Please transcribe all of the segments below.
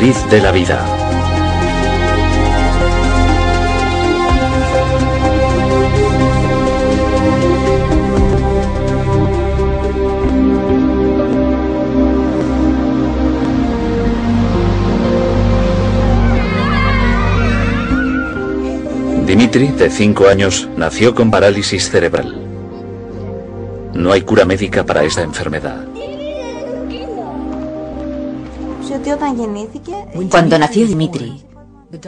matriz de la vida. Dimitri, de 5 años, nació con parálisis cerebral. No hay cura médica para esta enfermedad. Cuando nació Dimitri,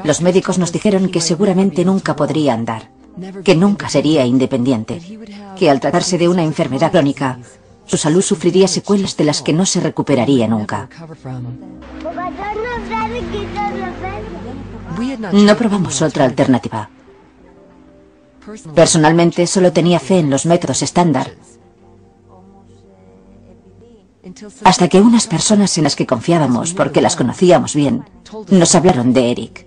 los médicos nos dijeron que seguramente nunca podría andar, que nunca sería independiente, que al tratarse de una enfermedad crónica, su salud sufriría secuelas de las que no se recuperaría nunca. No probamos otra alternativa. Personalmente solo tenía fe en los métodos estándar, hasta que unas personas en las que confiábamos, porque las conocíamos bien, nos hablaron de Eric.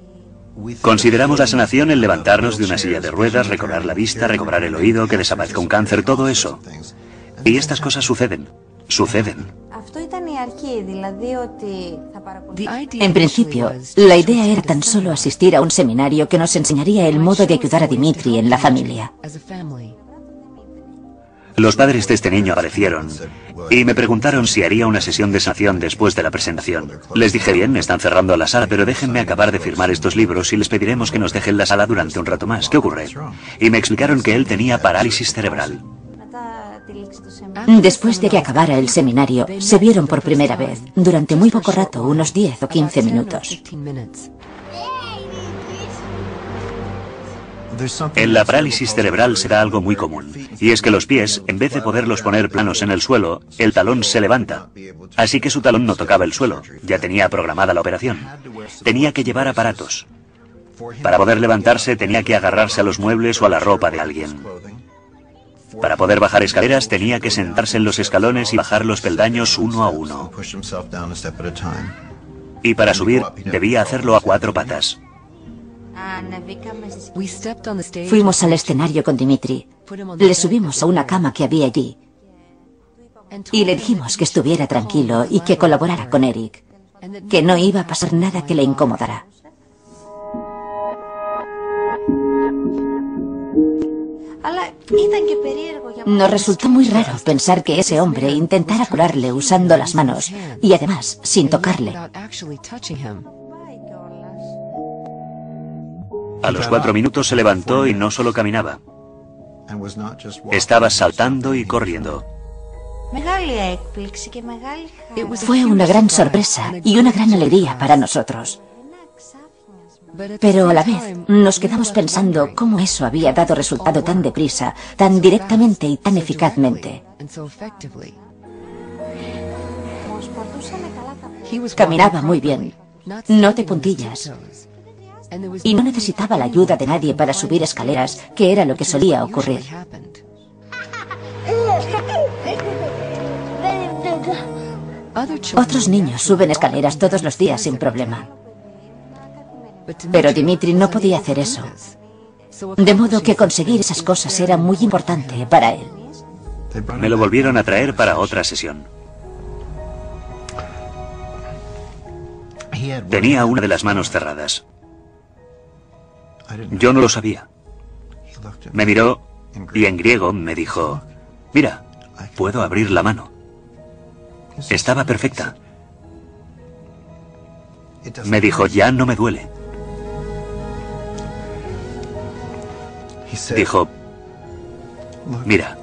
Consideramos la sanación el levantarnos de una silla de ruedas, recobrar la vista, recobrar el oído, que desaparezca un cáncer, todo eso. Y estas cosas suceden. En principio, la idea era tan solo asistir a un seminario que nos enseñaría el modo de ayudar a Dimitri en la familia. Los padres de este niño aparecieron y me preguntaron si haría una sesión de sanación después de la presentación. Les dije, bien, están cerrando la sala, pero déjenme acabar de firmar estos libros y les pediremos que nos dejen la sala durante un rato más. ¿Qué ocurre? Y me explicaron que él tenía parálisis cerebral. Después de que acabara el seminario, se vieron por primera vez, durante muy poco rato, unos 10 o 15 minutos. En la parálisis cerebral se da algo muy común, y es que los pies, en vez de poderlos poner planos en el suelo, el talón se levanta. Así que su talón no tocaba el suelo, ya tenía programada la operación. Tenía que llevar aparatos. Para poder levantarse tenía que agarrarse a los muebles o a la ropa de alguien. Para poder bajar escaleras tenía que sentarse en los escalones y bajar los peldaños uno a uno. Y para subir debía hacerlo a 4 patas. Fuimos al escenario con Dimitri. Le subimos a una cama que había allí. Y le dijimos que estuviera tranquilo y que colaborara con Eric. Que no iba a pasar nada que le incomodara. Nos resultó muy raro pensar que ese hombre intentara curarle usando las manos y además sin tocarle. A los 4 minutos se levantó y no solo caminaba. Estaba saltando y corriendo. Fue una gran sorpresa y una gran alegría para nosotros. Pero a la vez nos quedamos pensando cómo eso había dado resultado tan deprisa, tan directamente y tan eficazmente. Caminaba muy bien, no de puntillas. Y no necesitaba la ayuda de nadie para subir escaleras, que era lo que solía ocurrir. Otros niños suben escaleras todos los días sin problema. Pero Dimitri no podía hacer eso. De modo que conseguir esas cosas era muy importante para él. Me lo volvieron a traer para otra sesión. Tenía una de las manos cerradas. Yo no lo sabía. Me miró y en griego me dijo, mira, puedo abrir la mano. Estaba perfecta. Me dijo, ya no me duele. Dijo, mira,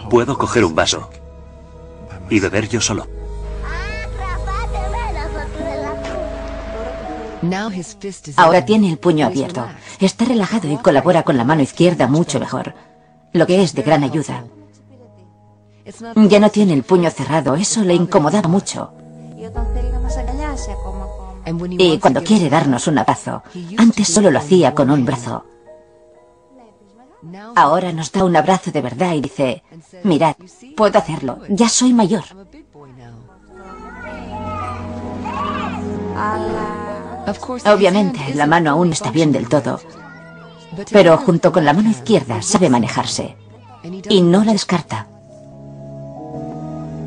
puedo coger un vaso y beber yo solo. Ahora tiene el puño abierto. Está relajado y colabora con la mano izquierda mucho mejor, lo que es de gran ayuda. Ya no tiene el puño cerrado, eso le incomodaba mucho. Y cuando quiere darnos un abrazo, antes solo lo hacía con un brazo. Ahora nos da un abrazo de verdad y dice, mirad, puedo hacerlo, ya soy mayor. Obviamente, la mano aún no está bien del todo, pero junto con la mano izquierda sabe manejarse y no la descarta.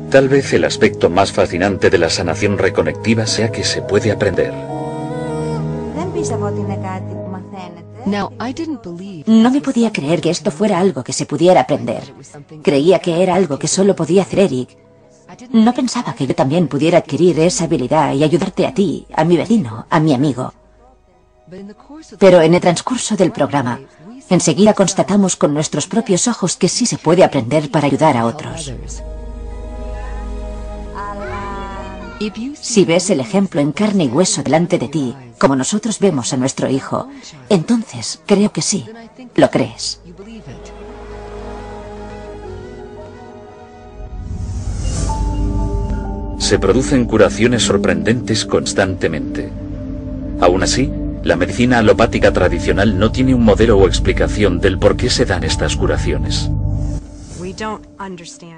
Tal vez el aspecto más fascinante de la sanación reconectiva sea que se puede aprender. No me podía creer que esto fuera algo que se pudiera aprender. Creía que era algo que solo podía hacer Eric. No pensaba que yo también pudiera adquirir esa habilidad y ayudarte a ti, a mi vecino, a mi amigo. Pero en el transcurso del programa, enseguida constatamos con nuestros propios ojos que sí se puede aprender para ayudar a otros. Si ves el ejemplo en carne y hueso delante de ti, como nosotros vemos a nuestro hijo, entonces creo que sí, lo crees. Se producen curaciones sorprendentes constantemente. Aún así, la medicina alopática tradicional no tiene un modelo o explicación del por qué se dan estas curaciones.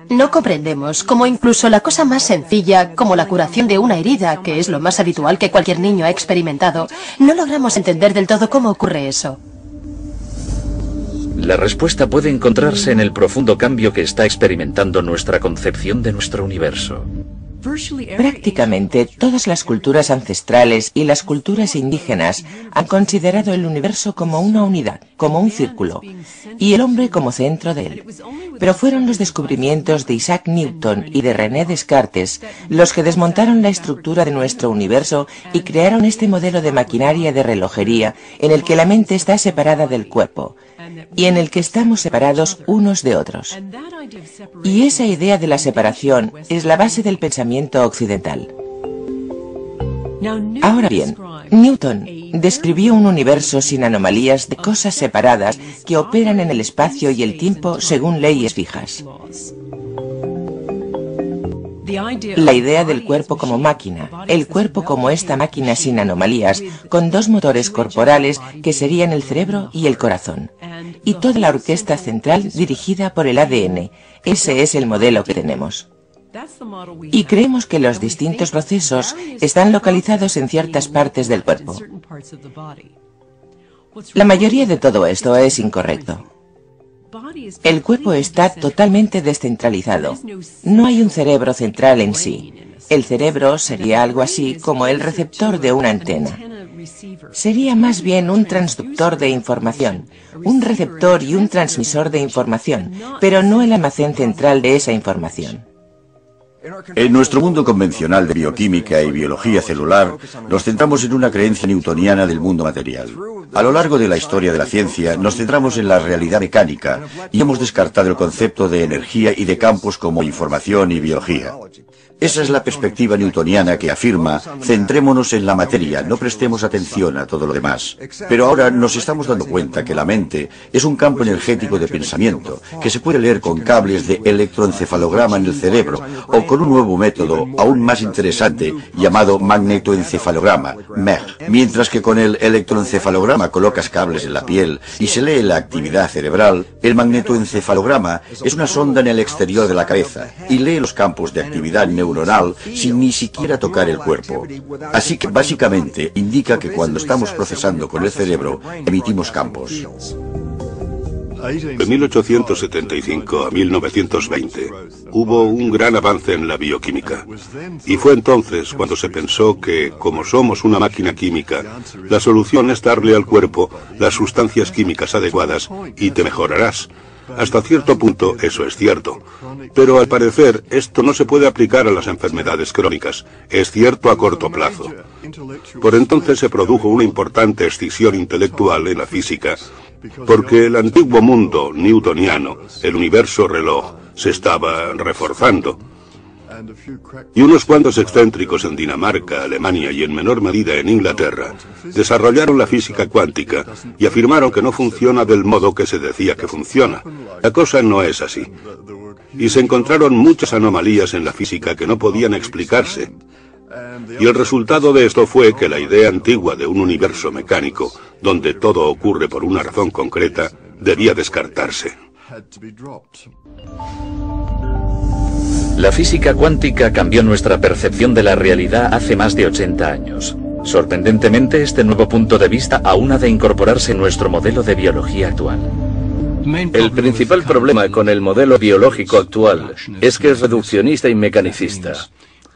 No comprendemos cómo incluso la cosa más sencilla, como la curación de una herida, que es lo más habitual que cualquier niño ha experimentado, no logramos entender del todo cómo ocurre eso. La respuesta puede encontrarse en el profundo cambio que está experimentando nuestra concepción de nuestro universo. Prácticamente todas las culturas ancestrales y las culturas indígenas han considerado el universo como una unidad, como un círculo, y el hombre como centro de él. Pero fueron los descubrimientos de Isaac Newton y de René Descartes los que desmontaron la estructura de nuestro universo y crearon este modelo de maquinaria de relojería en el que la mente está separada del cuerpo y en el que estamos separados unos de otros. Y esa idea de la separación es la base del pensamiento occidental. Ahora bien, Newton describió un universo sin anomalías de cosas separadas que operan en el espacio y el tiempo según leyes fijas. La idea del cuerpo como máquina, el cuerpo como esta máquina sin anomalías, con dos motores corporales que serían el cerebro y el corazón, y toda la orquesta central dirigida por el ADN. Ese es el modelo que tenemos. Y creemos que los distintos procesos están localizados en ciertas partes del cuerpo. La mayoría de todo esto es incorrecto. El cuerpo está totalmente descentralizado. No hay un cerebro central en sí. El cerebro sería algo así como el receptor de una antena. Sería más bien un transductor de información, un receptor y un transmisor de información, pero no el almacén central de esa información. En nuestro mundo convencional de bioquímica y biología celular, nos centramos en una creencia newtoniana del mundo material. A lo largo de la historia de la ciencia, nos centramos en la realidad mecánica y hemos descartado el concepto de energía y de campos como información y biología. Esa es la perspectiva newtoniana que afirma, centrémonos en la materia, no prestemos atención a todo lo demás. Pero ahora nos estamos dando cuenta que la mente es un campo energético de pensamiento, que se puede leer con cables de electroencefalograma en el cerebro, o con un nuevo método aún más interesante llamado magnetoencefalograma, MEG. Mientras que con el electroencefalograma colocas cables en la piel y se lee la actividad cerebral, el magnetoencefalograma es una sonda en el exterior de la cabeza y lee los campos de actividad neuronal sin ni siquiera tocar el cuerpo. Así que básicamente indica que cuando estamos procesando con el cerebro, emitimos campos. De 1875 a 1920 hubo un gran avance en la bioquímica. Y fue entonces cuando se pensó que, como somos una máquina química, la solución es darle al cuerpo las sustancias químicas adecuadas y te mejorarás. Hasta cierto punto eso es cierto, pero al parecer esto no se puede aplicar a las enfermedades crónicas, es cierto a corto plazo. Por entonces se produjo una importante escisión intelectual en la física, porque el antiguo mundo newtoniano, el universo reloj, se estaba reforzando. Y unos cuantos excéntricos en Dinamarca, Alemania y en menor medida en Inglaterra desarrollaron la física cuántica y afirmaron que no funciona del modo que se decía que funciona. La cosa no es así. Y se encontraron muchas anomalías en la física que no podían explicarse. Y el resultado de esto fue que la idea antigua de un universo mecánico, donde todo ocurre por una razón concreta, debía descartarse. La física cuántica cambió nuestra percepción de la realidad hace más de 80 años. Sorprendentemente, este nuevo punto de vista aún ha de incorporarse en nuestro modelo de biología actual. El principal problema con el modelo biológico actual es que es reduccionista y mecanicista.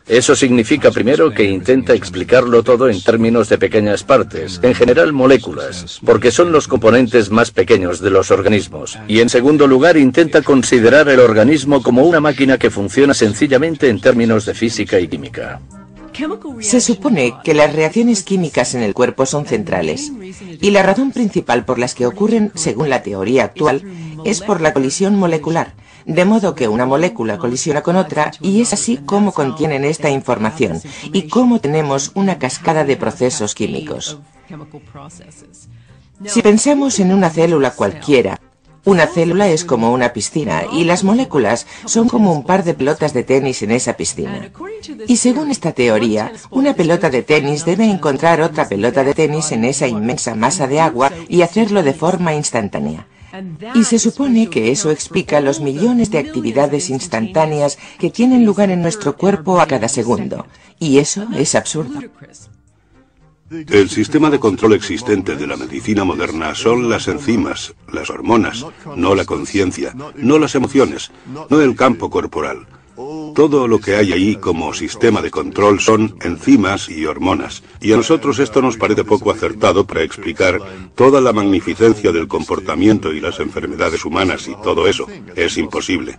Eso significa, primero, que intenta explicarlo todo en términos de pequeñas partes, en general moléculas, porque son los componentes más pequeños de los organismos. Y en segundo lugar, intenta considerar el organismo como una máquina que funciona sencillamente en términos de física y química. Se supone que las reacciones químicas en el cuerpo son centrales, y la razón principal por las que ocurren, según la teoría actual, es por la colisión molecular, de modo que una molécula colisiona con otra y es así como contienen esta información y cómo tenemos una cascada de procesos químicos. Si pensamos en una célula cualquiera, una célula es como una piscina y las moléculas son como un par de pelotas de tenis en esa piscina. Y según esta teoría, una pelota de tenis debe encontrar otra pelota de tenis en esa inmensa masa de agua y hacerlo de forma instantánea. Y se supone que eso explica los millones de actividades instantáneas que tienen lugar en nuestro cuerpo a cada segundo. Y eso es absurdo. El sistema de control existente de la medicina moderna son las enzimas, las hormonas, no la conciencia, no las emociones, no el campo corporal. Todo lo que hay ahí como sistema de control son enzimas y hormonas. Y a nosotros esto nos parece poco acertado para explicar toda la magnificencia del comportamiento y las enfermedades humanas y todo eso. Es imposible.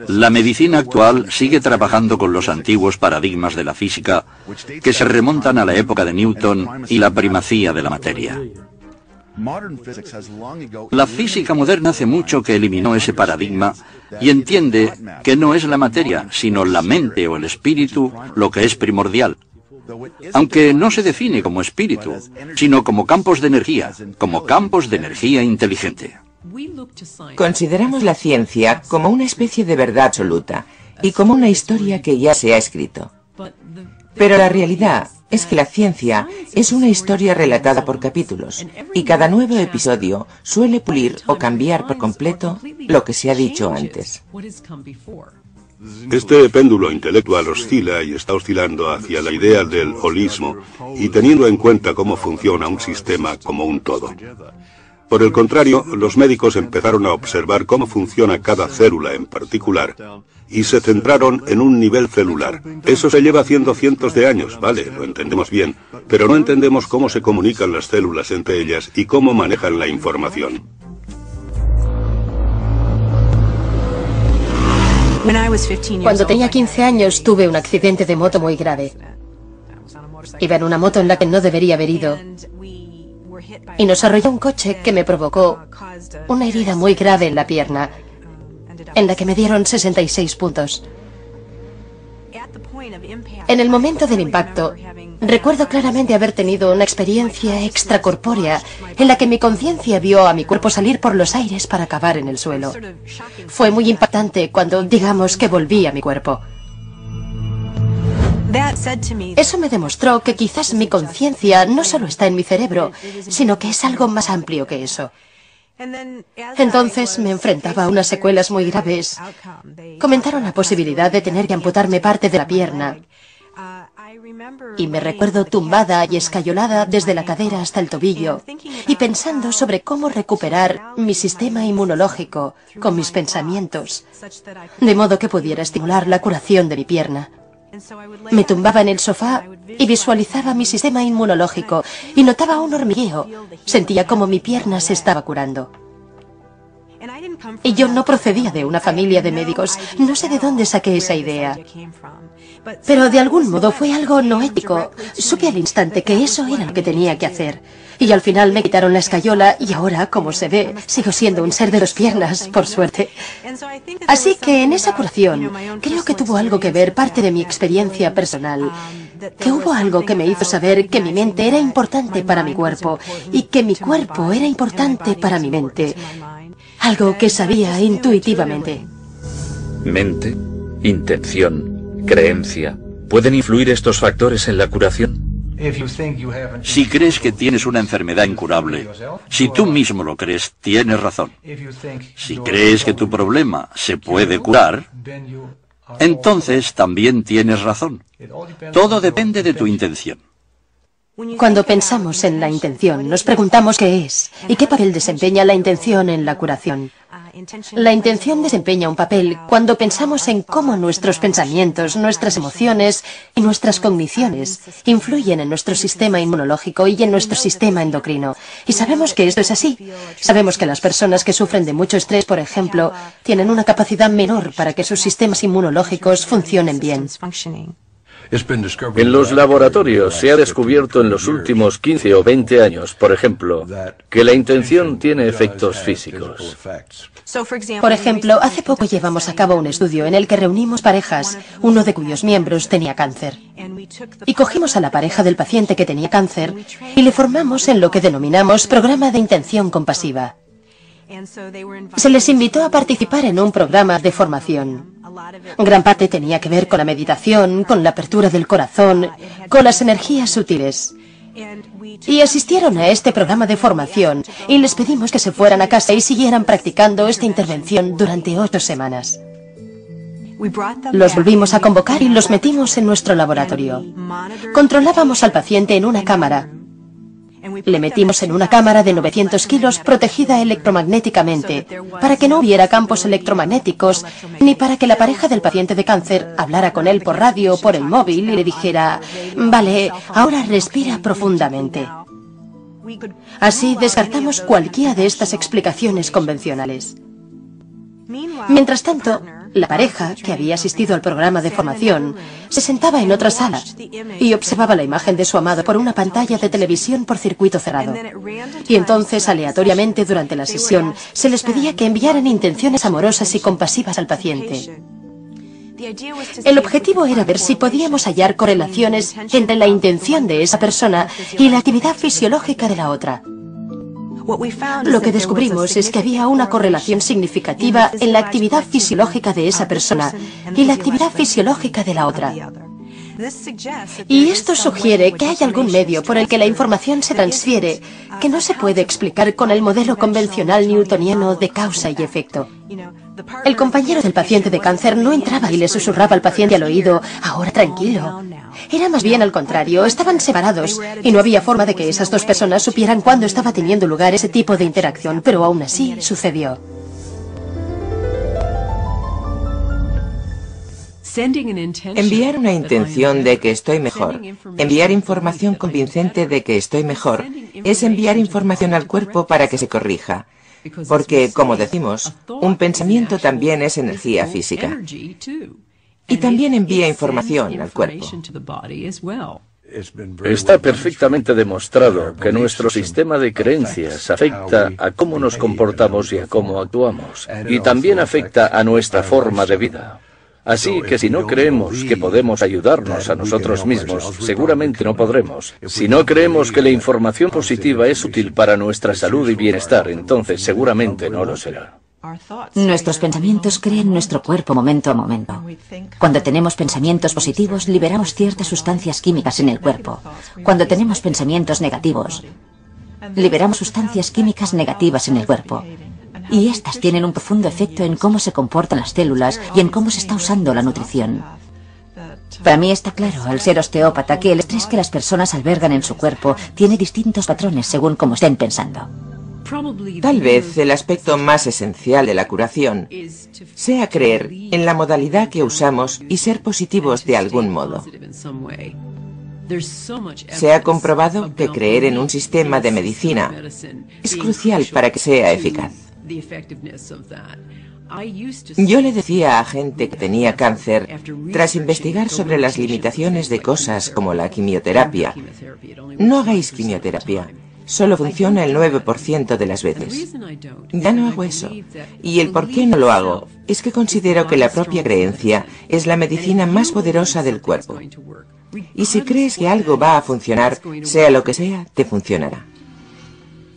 La medicina actual sigue trabajando con los antiguos paradigmas de la física que se remontan a la época de Newton y la primacía de la materia. La física moderna hace mucho que eliminó ese paradigma y entiende que no es la materia, sino la mente o el espíritu lo que es primordial. Aunque no se define como espíritu, sino como campos de energía inteligente. Consideramos la ciencia como una especie de verdad absoluta y como una historia que ya se ha escrito. Pero la realidad es que la ciencia es una historia relatada por capítulos, y cada nuevo episodio suele pulir o cambiar por completo lo que se ha dicho antes. Este péndulo intelectual oscila y está oscilando hacia la idea del holismo y teniendo en cuenta cómo funciona un sistema como un todo. Por el contrario, los médicos empezaron a observar cómo funciona cada célula en particular y se centraron en un nivel celular. Eso se lleva haciendo cientos de años, vale, lo entendemos bien, pero no entendemos cómo se comunican las células entre ellas y cómo manejan la información. Cuando tenía 15 años tuve un accidente de moto muy grave. Iba en una moto en la que no debería haber ido. Y nos arrolló un coche que me provocó una herida muy grave en la pierna, en la que me dieron 66 puntos. En el momento del impacto, recuerdo claramente haber tenido una experiencia extracorpórea en la que mi conciencia vio a mi cuerpo salir por los aires para acabar en el suelo. Fue muy impactante cuando, digamos, que volví a mi cuerpo. Eso me demostró que quizás mi conciencia no solo está en mi cerebro, sino que es algo más amplio que eso. Entonces me enfrentaba a unas secuelas muy graves. Comentaron la posibilidad de tener que amputarme parte de la pierna. Y me recuerdo tumbada y escayolada desde la cadera hasta el tobillo y pensando sobre cómo recuperar mi sistema inmunológico con mis pensamientos, de modo que pudiera estimular la curación de mi pierna. Me tumbaba en el sofá y visualizaba mi sistema inmunológico y notaba un hormigueo. Sentía como mi pierna se estaba curando. Y yo no procedía de una familia de médicos. No sé de dónde saqué esa idea. Pero de algún modo fue algo no ético. Supe al instante que eso era lo que tenía que hacer. Y al final me quitaron la escayola y ahora, como se ve, sigo siendo un ser de dos piernas, por suerte. Así que en esa curación creo que tuvo algo que ver parte de mi experiencia personal. Que hubo algo que me hizo saber que mi mente era importante para mi cuerpo y que mi cuerpo era importante para mi mente. Algo que sabía intuitivamente. Mente, intención, creencia. ¿Pueden influir estos factores en la curación? Si crees que tienes una enfermedad incurable, si tú mismo lo crees, tienes razón. Si crees que tu problema se puede curar, entonces también tienes razón. Todo depende de tu intención. Cuando pensamos en la intención, nos preguntamos qué es y qué papel desempeña la intención en la curación. La intención desempeña un papel cuando pensamos en cómo nuestros pensamientos, nuestras emociones y nuestras cogniciones influyen en nuestro sistema inmunológico y en nuestro sistema endocrino. Y sabemos que esto es así. Sabemos que las personas que sufren de mucho estrés, por ejemplo, tienen una capacidad menor para que sus sistemas inmunológicos funcionen bien. En los laboratorios se ha descubierto en los últimos 15 o 20 años, por ejemplo, que la intención tiene efectos físicos. Por ejemplo, hace poco llevamos a cabo un estudio en el que reunimos parejas, uno de cuyos miembros tenía cáncer. Y cogimos a la pareja del paciente que tenía cáncer y le formamos en lo que denominamos programa de intención compasiva. Se les invitó a participar en un programa de formación. Gran parte tenía que ver con la meditación, con la apertura del corazón, con las energías sutiles. Y asistieron a este programa de formación y les pedimos que se fueran a casa y siguieran practicando esta intervención durante 8 semanas. Los volvimos a convocar y los metimos en nuestro laboratorio. Controlábamos al paciente en una cámara. Le metimos en una cámara de 900 kilos protegida electromagnéticamente para que no hubiera campos electromagnéticos ni para que la pareja del paciente de cáncer hablara con él por radio o por el móvil y le dijera: vale, ahora respira profundamente. Así descartamos cualquiera de estas explicaciones convencionales. Mientras tanto, la pareja, que había asistido al programa de formación, se sentaba en otra sala y observaba la imagen de su amado por una pantalla de televisión por circuito cerrado. Y entonces, aleatoriamente durante la sesión, se les pedía que enviaran intenciones amorosas y compasivas al paciente. El objetivo era ver si podíamos hallar correlaciones entre la intención de esa persona y la actividad fisiológica de la otra. Lo que descubrimos es que había una correlación significativa en la actividad fisiológica de esa persona y la actividad fisiológica de la otra. Y esto sugiere que hay algún medio por el que la información se transfiere que no se puede explicar con el modelo convencional newtoniano de causa y efecto. El compañero del paciente de cáncer no entraba y le susurraba al paciente al oído: ahora tranquilo. Era más bien al contrario, estaban separados y no había forma de que esas dos personas supieran cuándo estaba teniendo lugar ese tipo de interacción, pero aún así sucedió. Enviar una intención de que estoy mejor, enviar información convincente de que estoy mejor, es enviar información al cuerpo para que se corrija. Porque, como decimos, un pensamiento también es energía física. Y también envía información al cuerpo. Está perfectamente demostrado que nuestro sistema de creencias afecta a cómo nos comportamos y a cómo actuamos. Y también afecta a nuestra forma de vida. Así que si no creemos que podemos ayudarnos a nosotros mismos, seguramente no podremos. Si no creemos que la información positiva es útil para nuestra salud y bienestar, entonces seguramente no lo será. Nuestros pensamientos crean nuestro cuerpo momento a momento. Cuando tenemos pensamientos positivos, liberamos ciertas sustancias químicas en el cuerpo. Cuando tenemos pensamientos negativos, liberamos sustancias químicas negativas en el cuerpo. Y estas tienen un profundo efecto en cómo se comportan las células y en cómo se está usando la nutrición. Para mí está claro, al ser osteópata, que el estrés que las personas albergan en su cuerpo tiene distintos patrones según cómo estén pensando. Tal vez el aspecto más esencial de la curación sea creer en la modalidad que usamos y ser positivos de algún modo. Se ha comprobado que creer en un sistema de medicina es crucial para que sea eficaz. Yo le decía a gente que tenía cáncer, tras investigar sobre las limitaciones de cosas como la quimioterapia: no hagáis quimioterapia, solo funciona el 9% de las veces. Ya no hago eso. Y el por qué no lo hago es que considero que la propia creencia es la medicina más poderosa del cuerpo. Y si crees que algo va a funcionar, sea lo que sea, te funcionará.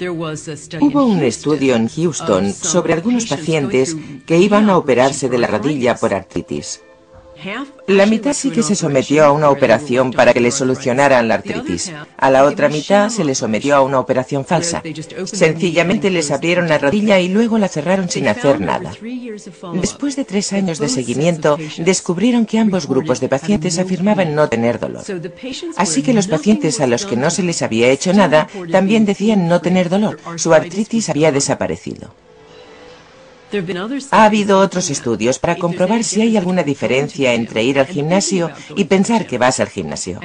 Hubo un estudio en Houston sobre algunos pacientes que iban a operarse de la rodilla por artritis. La mitad sí que se sometió a una operación para que le solucionaran la artritis. A la otra mitad se le sometió a una operación falsa. Sencillamente les abrieron la rodilla y luego la cerraron sin hacer nada. Después de 3 años de seguimiento, descubrieron que ambos grupos de pacientes afirmaban no tener dolor. Así que los pacientes a los que no se les había hecho nada también decían no tener dolor. Su artritis había desaparecido. Ha habido otros estudios para comprobar si hay alguna diferencia entre ir al gimnasio y pensar que vas al gimnasio.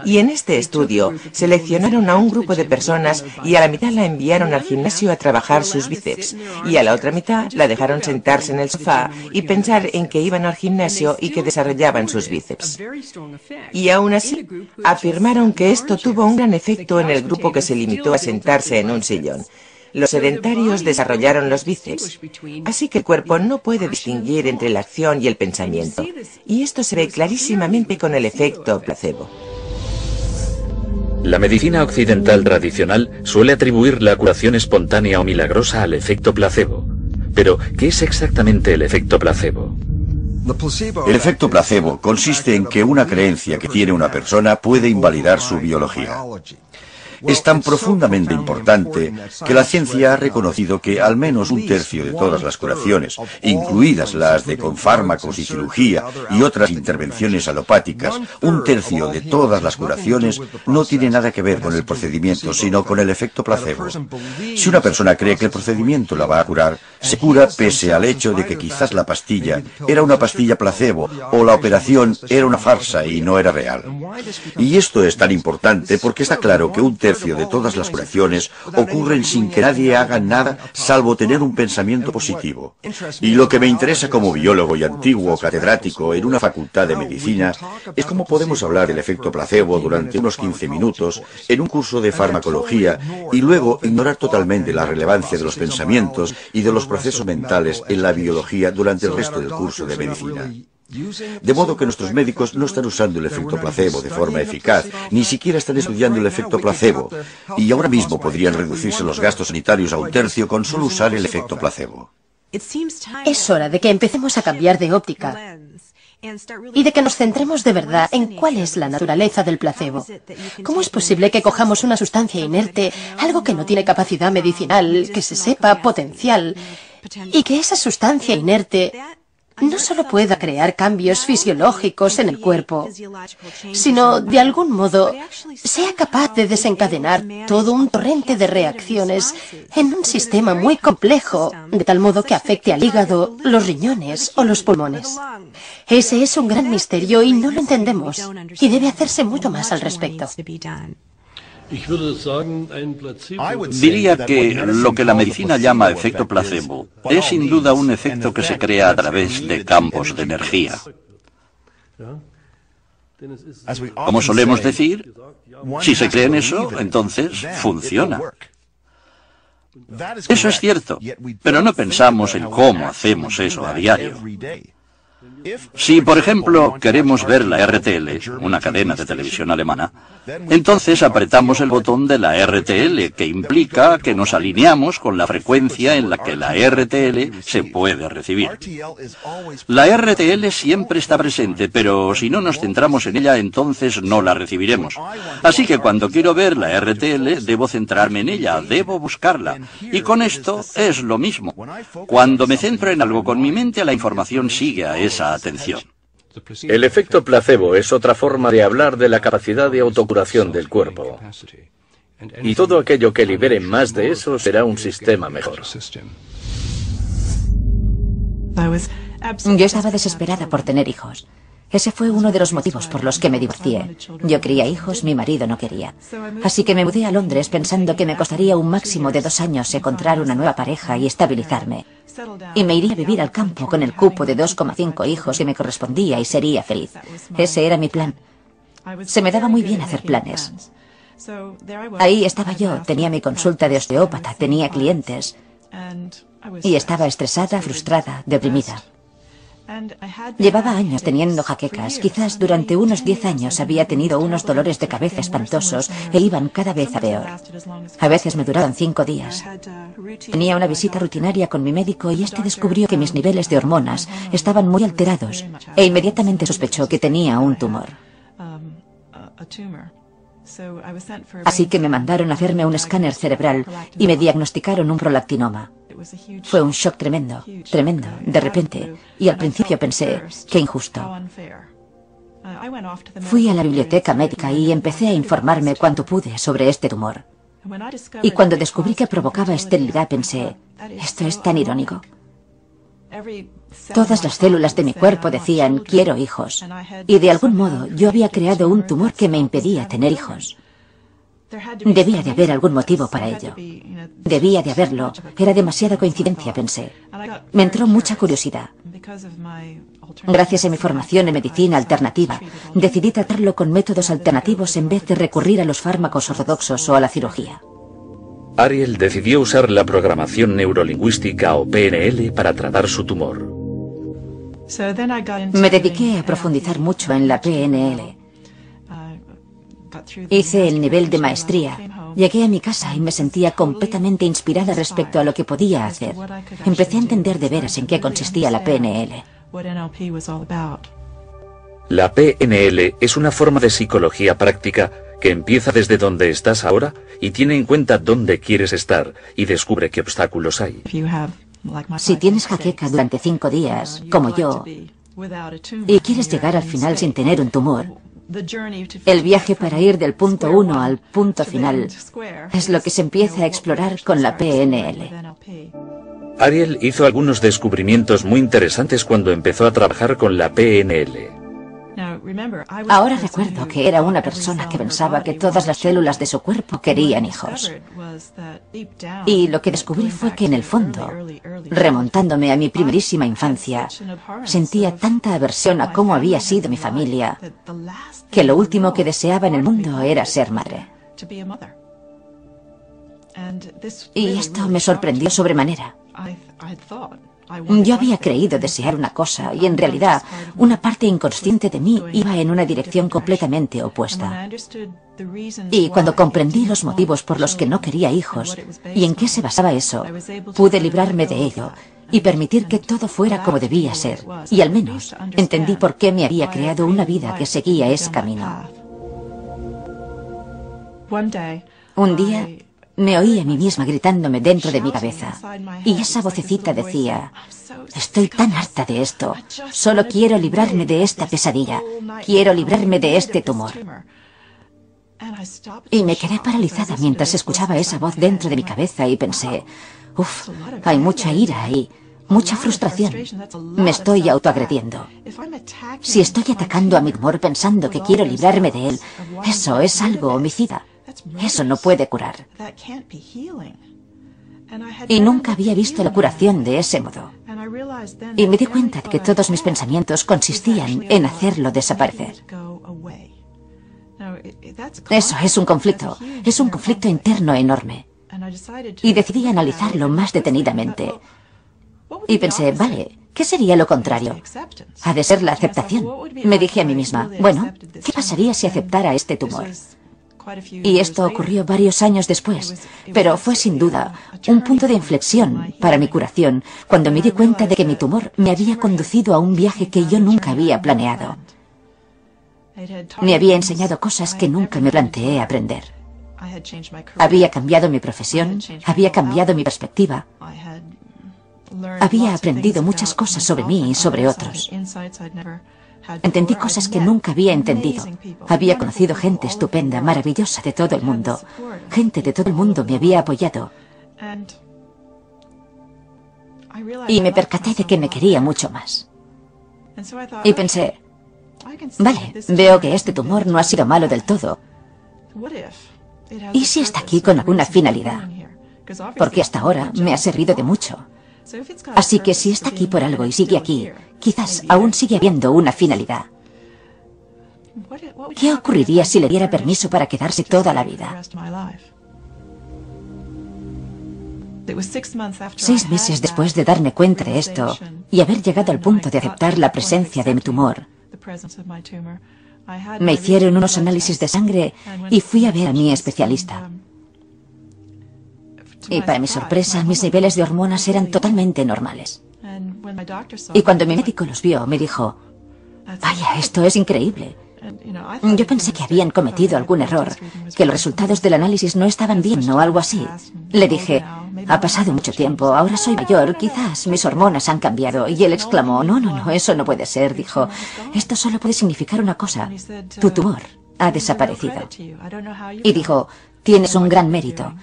Y en este estudio seleccionaron a un grupo de personas y a la mitad la enviaron al gimnasio a trabajar sus bíceps y a la otra mitad la dejaron sentarse en el sofá y pensar en que iban al gimnasio y que desarrollaban sus bíceps. Y aún así, afirmaron que esto tuvo un gran efecto en el grupo que se limitó a sentarse en un sillón. Los sedentarios desarrollaron los bíceps, así que el cuerpo no puede distinguir entre la acción y el pensamiento, y esto se ve clarísimamente con el efecto placebo. La medicina occidental tradicional suele atribuir la curación espontánea o milagrosa al efecto placebo. Pero, ¿qué es exactamente el efecto placebo? El efecto placebo consiste en que una creencia que tiene una persona puede invalidar su biología. Es tan profundamente importante que la ciencia ha reconocido que al menos 1/3 de todas las curaciones, incluidas las de con fármacos y cirugía y otras intervenciones alopáticas, 1/3 de todas las curaciones no tiene nada que ver con el procedimiento, sino con el efecto placebo. Si una persona cree que el procedimiento la va a curar, se cura pese al hecho de que quizás la pastilla era una pastilla placebo o la operación era una farsa y no era real. Y esto es tan importante porque está claro que 1/3 de todas las curaciones ocurren sin que nadie haga nada salvo tener un pensamiento positivo. Y lo que me interesa como biólogo y antiguo catedrático en una facultad de medicina es cómo podemos hablar del efecto placebo durante unos 15 minutos en un curso de farmacología y luego ignorar totalmente la relevancia de los pensamientos y de los procesos mentales en la biología durante el resto del curso de medicina. De modo que nuestros médicos no están usando el efecto placebo de forma eficaz, ni siquiera están estudiando el efecto placebo, y ahora mismo podrían reducirse los gastos sanitarios a 1/3 con solo usar el efecto placebo. Es hora de que empecemos a cambiar de óptica y de que nos centremos de verdad en cuál es la naturaleza del placebo. ¿Cómo es posible que cojamos una sustancia inerte, algo que no tiene capacidad medicinal, que se sepa potencial, y que esa sustancia inerte no solo pueda crear cambios fisiológicos en el cuerpo, sino, de algún modo, sea capaz de desencadenar todo un torrente de reacciones en un sistema muy complejo, de tal modo que afecte al hígado, los riñones o los pulmones? Ese es un gran misterio y no lo entendemos, y debe hacerse mucho más al respecto. Diría que lo que la medicina llama efecto placebo es sin duda un efecto que se crea a través de campos de energía. Como solemos decir, si se cree en eso, entonces funciona. Eso es cierto, pero no pensamos en cómo hacemos eso a diario. Si, por ejemplo, queremos ver la RTL, una cadena de televisión alemana, entonces apretamos el botón de la RTL, que implica que nos alineamos con la frecuencia en la que la RTL se puede recibir. La RTL siempre está presente, pero si no nos centramos en ella, entonces no la recibiremos. Así que cuando quiero ver la RTL, debo centrarme en ella, debo buscarla. Y con esto es lo mismo. Cuando me centro en algo con mi mente, la información sigue a esa atención. El efecto placebo es otra forma de hablar de la capacidad de autocuración del cuerpo. Y todo aquello que libere más de eso será un sistema mejor. Yo estaba desesperada por tener hijos. Ese fue uno de los motivos por los que me divorcié. Yo quería hijos, mi marido no quería. Así que me mudé a Londres pensando que me costaría un máximo de 2 años encontrar una nueva pareja y estabilizarme. Y me iría a vivir al campo con el cupo de 2,5 hijos que me correspondía y sería feliz. Ese era mi plan. Se me daba muy bien hacer planes. Ahí estaba yo, tenía mi consulta de osteópata, tenía clientes. Y estaba estresada, frustrada, deprimida. Llevaba años teniendo jaquecas. Quizás durante unos 10 años había tenido unos dolores de cabeza espantosos e iban cada vez a peor. A veces me duraban 5 días. Tenía una visita rutinaria con mi médico y este descubrió que mis niveles de hormonas estaban muy alterados e inmediatamente sospechó que tenía un tumor. Así que me mandaron a hacerme un escáner cerebral y me diagnosticaron un prolactinoma. Fue un shock tremendo, tremendo, de repente, y al principio pensé, qué injusto. Fui a la biblioteca médica y empecé a informarme cuanto pude sobre este tumor. Y cuando descubrí que provocaba esterilidad pensé, esto es tan irónico. Todas las células de mi cuerpo decían, quiero hijos. Y de algún modo yo había creado un tumor que me impedía tener hijos. Debía de haber algún motivo para ello. Debía de haberlo. Era demasiada coincidencia, pensé. Me entró mucha curiosidad. Gracias a mi formación en medicina alternativa, decidí tratarlo con métodos alternativos en vez de recurrir a los fármacos ortodoxos o a la cirugía. Ariel decidió usar la programación neurolingüística o PNL para tratar su tumor. Me dediqué a profundizar mucho en la PNL. Hice el nivel de maestría. Llegué a mi casa y me sentía completamente inspirada respecto a lo que podía hacer. Empecé a entender de veras en qué consistía la PNL. La PNL es una forma de psicología práctica que empieza desde donde estás ahora y tiene en cuenta dónde quieres estar y descubre qué obstáculos hay. Si tienes jaqueca durante 5 días, como yo, y quieres llegar al final sin tener un tumor, el viaje para ir del punto 1 al punto final es lo que se empieza a explorar con la PNL. Ariel hizo algunos descubrimientos muy interesantes cuando empezó a trabajar con la PNL. Ahora recuerdo que era una persona que pensaba que todas las células de su cuerpo querían hijos. Y lo que descubrí fue que en el fondo, remontándome a mi primerísima infancia, sentía tanta aversión a cómo había sido mi familia, que lo último que deseaba en el mundo era ser madre. Y esto me sorprendió sobremanera. Yo había creído desear una cosa y en realidad una parte inconsciente de mí iba en una dirección completamente opuesta. Y cuando comprendí los motivos por los que no quería hijos y en qué se basaba eso, pude librarme de ello y permitir que todo fuera como debía ser. Y al menos entendí por qué me había creado una vida que seguía ese camino. Un día me oí a mí misma gritándome dentro de mi cabeza, y esa vocecita decía, estoy tan harta de esto, solo quiero librarme de esta pesadilla, quiero librarme de este tumor. Y me quedé paralizada mientras escuchaba esa voz dentro de mi cabeza y pensé, uff, hay mucha ira ahí, mucha frustración, me estoy autoagrediendo. Si estoy atacando a mi tumor pensando que quiero librarme de él, eso es algo homicida. Eso no puede curar. Y nunca había visto la curación de ese modo. Y me di cuenta de que todos mis pensamientos consistían en hacerlo desaparecer. Eso es un conflicto interno enorme. Y decidí analizarlo más detenidamente. Y pensé, vale, ¿qué sería lo contrario? Ha de ser la aceptación. Me dije a mí misma, bueno, ¿qué pasaría si aceptara este tumor? Y esto ocurrió varios años después, pero fue sin duda un punto de inflexión para mi curación cuando me di cuenta de que mi tumor me había conducido a un viaje que yo nunca había planeado. Me había enseñado cosas que nunca me planteé aprender. Había cambiado mi profesión, había cambiado mi perspectiva, había aprendido muchas cosas sobre mí y sobre otros. Entendí cosas que nunca había entendido. Había conocido gente estupenda, maravillosa de todo el mundo. Gente de todo el mundo me había apoyado. Y me percaté de que me quería mucho más. Y pensé, vale, veo que este tumor no ha sido malo del todo. ¿Y si está aquí con alguna finalidad? Porque hasta ahora me ha servido de mucho. Así que si está aquí por algo y sigue aquí, quizás aún sigue habiendo una finalidad. ¿Qué ocurriría si le diera permiso para quedarse toda la vida? 6 meses después de darme cuenta de esto y haber llegado al punto de aceptar la presencia de mi tumor, me hicieron unos análisis de sangre y fui a ver a mi especialista. Y para mi sorpresa, mis niveles de hormonas eran totalmente normales. Y cuando mi médico los vio, me dijo: vaya, esto es increíble. Yo pensé que habían cometido algún error, que los resultados del análisis no estaban bien o algo así. Le dije: ha pasado mucho tiempo, ahora soy mayor, quizás mis hormonas han cambiado. Y él exclamó: no, eso no puede ser. Dijo: esto solo puede significar una cosa, tu tumor ha desaparecido. Y dijo: tienes un gran mérito.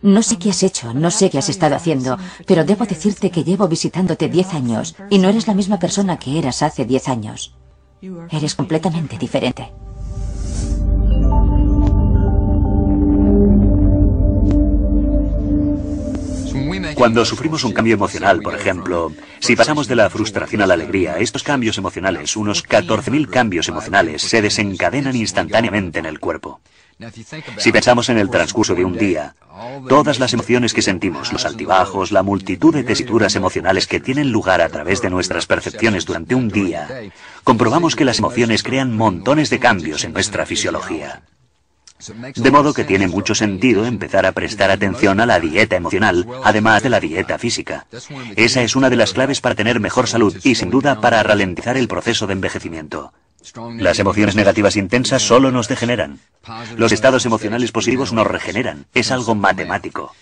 No sé qué has hecho, no sé qué has estado haciendo, pero debo decirte que llevo visitándote 10 años y no eres la misma persona que eras hace 10 años. Eres completamente diferente. Cuando sufrimos un cambio emocional, por ejemplo, si pasamos de la frustración a la alegría, estos cambios emocionales, unos 14.000 cambios emocionales, se desencadenan instantáneamente en el cuerpo. Si pensamos en el transcurso de un día, todas las emociones que sentimos, los altibajos, la multitud de tesituras emocionales que tienen lugar a través de nuestras percepciones durante un día, comprobamos que las emociones crean montones de cambios en nuestra fisiología. De modo que tiene mucho sentido empezar a prestar atención a la dieta emocional, además de la dieta física. Esa es una de las claves para tener mejor salud y, sin duda, para ralentizar el proceso de envejecimiento. Las emociones negativas intensas solo nos degeneran. Los estados emocionales positivos nos regeneran. Es algo matemático.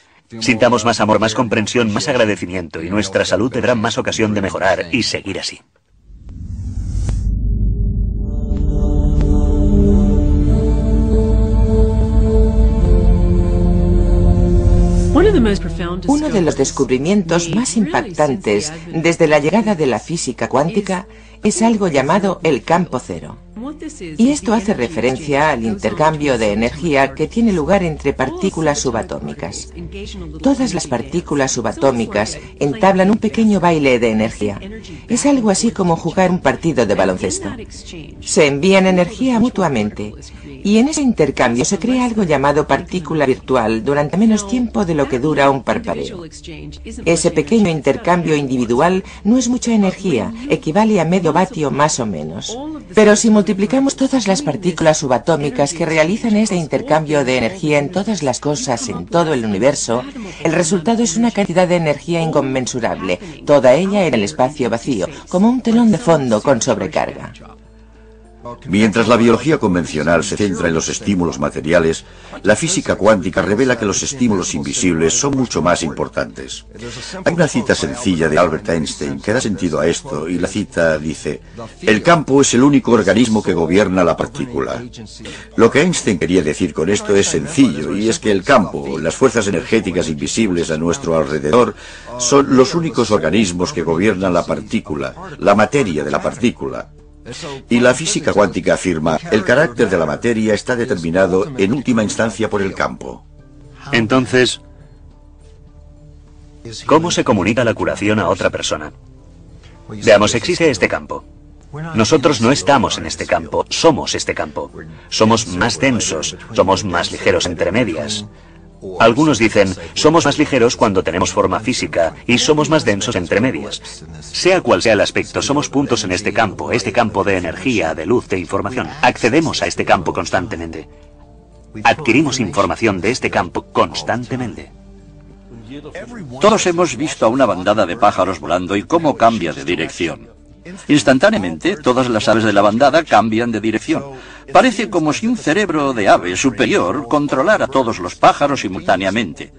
Sintamos más amor, más comprensión, más agradecimiento y nuestra salud tendrá más ocasión de mejorar y seguir así. Uno de los descubrimientos más impactantes desde la llegada de la física cuántica es algo llamado el campo cero. Y esto hace referencia al intercambio de energía que tiene lugar entre partículas subatómicas. Todas las partículas subatómicas entablan un pequeño baile de energía. Es algo así como jugar un partido de baloncesto. Se envían energía mutuamente. Y en ese intercambio se crea algo llamado partícula virtual durante menos tiempo de lo que dura un parpadeo. Ese pequeño intercambio individual no es mucha energía, equivale a medio vatio más o menos. Pero si multiplicamos todas las partículas subatómicas que realizan este intercambio de energía en todas las cosas, en todo el universo, el resultado es una cantidad de energía inconmensurable, toda ella en el espacio vacío, como un telón de fondo con sobrecarga. Mientras la biología convencional se centra en los estímulos materiales, la física cuántica revela que los estímulos invisibles son mucho más importantes. Hay una cita sencilla de Albert Einstein que da sentido a esto, y la cita dice: el campo es el único organismo que gobierna la partícula. Lo que Einstein quería decir con esto es sencillo, y es que el campo, las fuerzas energéticas invisibles a nuestro alrededor, son los únicos organismos que gobiernan la partícula, la materia de la partícula. Y la física cuántica afirma: el carácter de la materia está determinado en última instancia por el campo. Entonces, ¿cómo se comunica la curación a otra persona? Veamos, existe este campo. Nosotros no estamos en este campo, somos este campo. Somos más densos, somos más ligeros entre medias. Algunos dicen, somos más ligeros cuando tenemos forma física y somos más densos entre medias. Sea cual sea el aspecto, somos puntos en este campo de energía, de luz, de información. Accedemos a este campo constantemente. Adquirimos información de este campo constantemente. Todos hemos visto a una bandada de pájaros volando y cómo cambia de dirección. Instantáneamente, todas las aves de la bandada cambian de dirección. Parece como si un cerebro de ave superior controlara a todos los pájaros simultáneamente.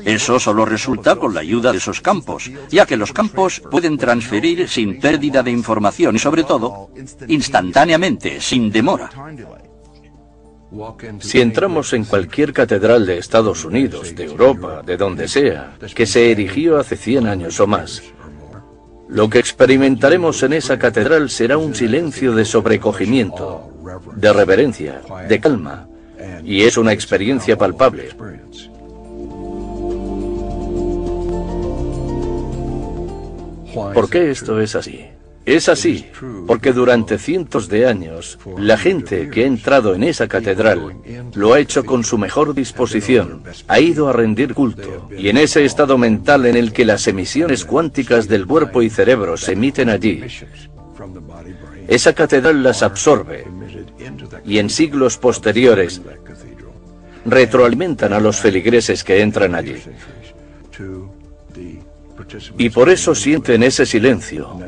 Eso solo resulta con la ayuda de esos campos, ya que los campos pueden transferir sin pérdida de información y, sobre todo, instantáneamente, sin demora. Si entramos en cualquier catedral de Estados Unidos, de Europa, de donde sea, que se erigió hace 100 años o más, lo que experimentaremos en esa catedral será un silencio de sobrecogimiento, de reverencia, de calma, y es una experiencia palpable. ¿Por qué esto es así? Es así, porque durante cientos de años, la gente que ha entrado en esa catedral lo ha hecho con su mejor disposición, ha ido a rendir culto, y en ese estado mental en el que las emisiones cuánticas del cuerpo y cerebro se emiten allí, esa catedral las absorbe, y en siglos posteriores retroalimentan a los feligreses que entran allí. Y por eso sienten ese silencio,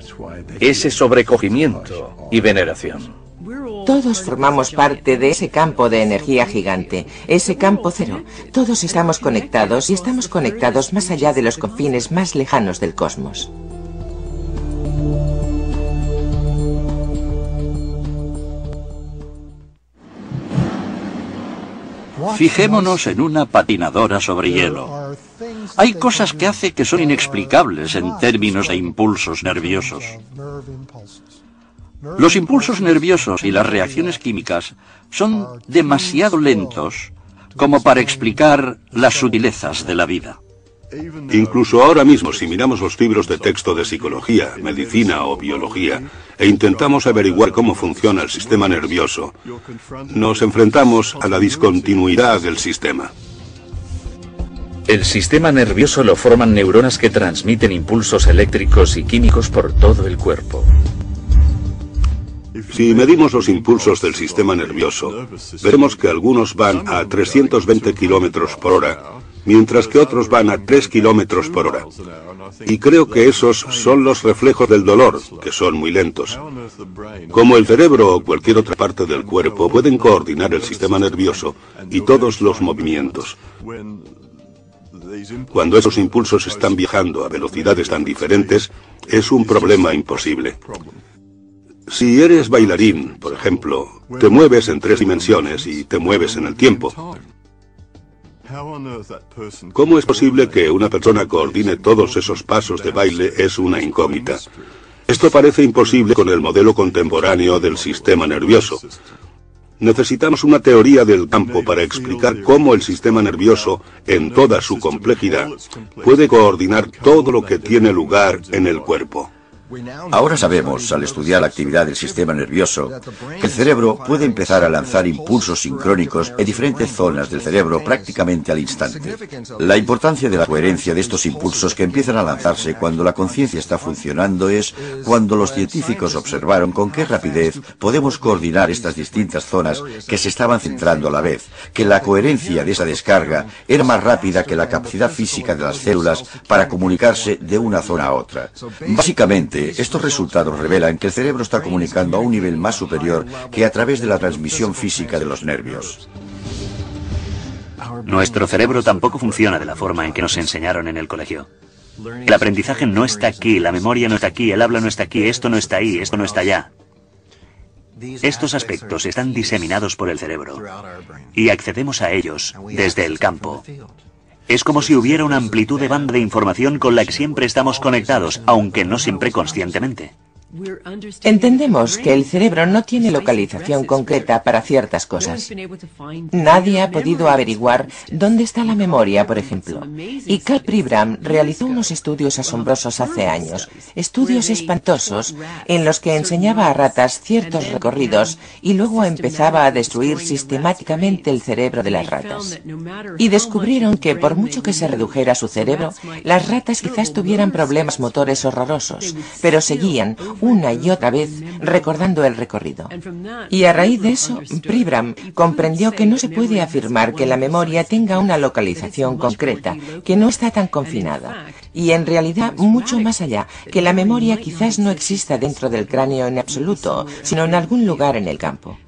ese sobrecogimiento y veneración. Todos formamos parte de ese campo de energía gigante, ese campo cero. Todos estamos conectados y estamos conectados más allá de los confines más lejanos del cosmos. Fijémonos en una patinadora sobre hielo. Hay cosas que hace que son inexplicables en términos de impulsos nerviosos. Los impulsos nerviosos y las reacciones químicas son demasiado lentos como para explicar las sutilezas de la vida. Incluso ahora mismo, si miramos los libros de texto de psicología, medicina o biología, e intentamos averiguar cómo funciona el sistema nervioso, nos enfrentamos a la discontinuidad del sistema. El sistema nervioso lo forman neuronas que transmiten impulsos eléctricos y químicos por todo el cuerpo. Si medimos los impulsos del sistema nervioso, veremos que algunos van a 320 kilómetros por hora, mientras que otros van a 3 kilómetros por hora. Y creo que esos son los reflejos del dolor, que son muy lentos. Como el cerebro o cualquier otra parte del cuerpo pueden coordinar el sistema nervioso y todos los movimientos. Cuando esos impulsos están viajando a velocidades tan diferentes, es un problema imposible. Si eres bailarín, por ejemplo, te mueves en 3 dimensiones y te mueves en el tiempo. ¿Cómo es posible que una persona coordine todos esos pasos de baile? Es una incógnita. Esto parece imposible con el modelo contemporáneo del sistema nervioso. Necesitamos una teoría del campo para explicar cómo el sistema nervioso, en toda su complejidad, puede coordinar todo lo que tiene lugar en el cuerpo. Ahora sabemos, al estudiar la actividad del sistema nervioso, que el cerebro puede empezar a lanzar impulsos sincrónicos en diferentes zonas del cerebro prácticamente al instante. La importancia de la coherencia de estos impulsos que empiezan a lanzarse cuando la conciencia está funcionando es cuando los científicos observaron con qué rapidez podemos coordinar estas distintas zonas que se estaban centrando a la vez, que la coherencia de esa descarga era más rápida que la capacidad física de las células para comunicarse de una zona a otra. Básicamente, estos resultados revelan que el cerebro está comunicando a un nivel más superior que a través de la transmisión física de los nervios. Nuestro cerebro tampoco funciona de la forma en que nos enseñaron en el colegio. El aprendizaje no está aquí, la memoria no está aquí, el habla no está aquí, esto no está ahí, esto no está allá. Estos aspectos están diseminados por el cerebro y accedemos a ellos desde el campo. Es como si hubiera una amplitud de banda de información con la que siempre estamos conectados, aunque no siempre conscientemente. Entendemos que el cerebro no tiene localización concreta para ciertas cosas. Nadie ha podido averiguar dónde está la memoria, por ejemplo. Y Karl Pribram realizó unos estudios asombrosos hace años, estudios espantosos, en los que enseñaba a ratas ciertos recorridos y luego empezaba a destruir sistemáticamente el cerebro de las ratas. Y descubrieron que por mucho que se redujera su cerebro, las ratas quizás tuvieran problemas motores horrorosos, pero seguían una y otra vez recordando el recorrido. Y a raíz de eso, Pribram comprendió que no se puede afirmar que la memoria tenga una localización concreta, que no está tan confinada. Y en realidad, mucho más allá, que la memoria quizás no exista dentro del cráneo en absoluto, sino en algún lugar en el campo.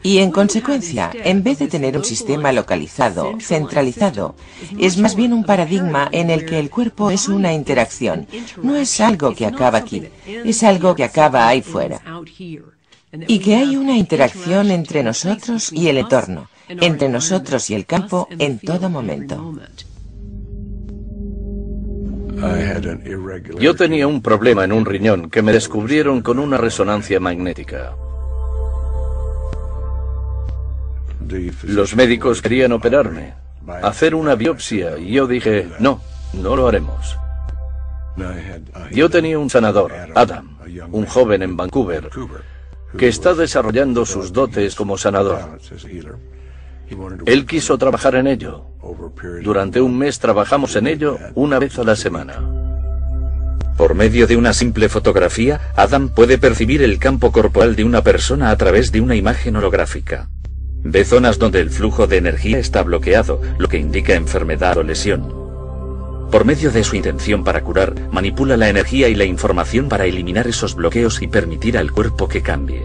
Y en consecuencia, en vez de tener un sistema localizado, centralizado, es más bien un paradigma en el que el cuerpo es una interacción. No es algo que acaba aquí, es algo que acaba ahí fuera. Y que hay una interacción entre nosotros y el entorno, entre nosotros y el campo en todo momento. Yo tenía un problema en un riñón que me descubrieron con una resonancia magnética. Los médicos querían operarme, hacer una biopsia, y yo dije, no, no lo haremos. Yo tenía un sanador, Adam, un joven en Vancouver, que está desarrollando sus dotes como sanador. Él quiso trabajar en ello. Durante un mes trabajamos en ello una vez a la semana. Por medio de una simple fotografía, Adam puede percibir el campo corporal de una persona a través de una imagen holográfica. Ve zonas donde el flujo de energía está bloqueado, lo que indica enfermedad o lesión. Por medio de su intención para curar, manipula la energía y la información para eliminar esos bloqueos y permitir al cuerpo que cambie.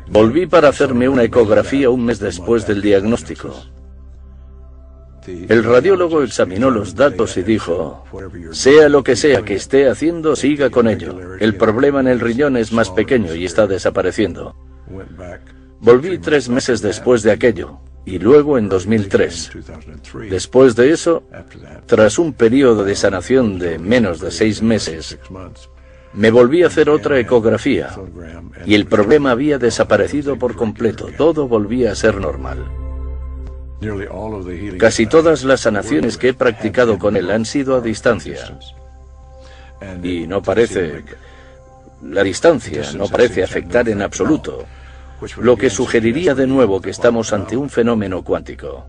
Volví para hacerme una ecografía un mes después del diagnóstico. El radiólogo examinó los datos y dijo: sea lo que sea que esté haciendo, siga con ello. El problema en el riñón es más pequeño y está desapareciendo. Volví 3 meses después de aquello, y luego en 2003. Después de eso, tras un periodo de sanación de menos de 6 meses, me volví a hacer otra ecografía, y el problema había desaparecido por completo. Todo volvía a ser normal. Casi todas las sanaciones que he practicado con él han sido a distancia. Y no parece... La distancia no parece afectar en absoluto, lo que sugeriría de nuevo que estamos ante un fenómeno cuántico.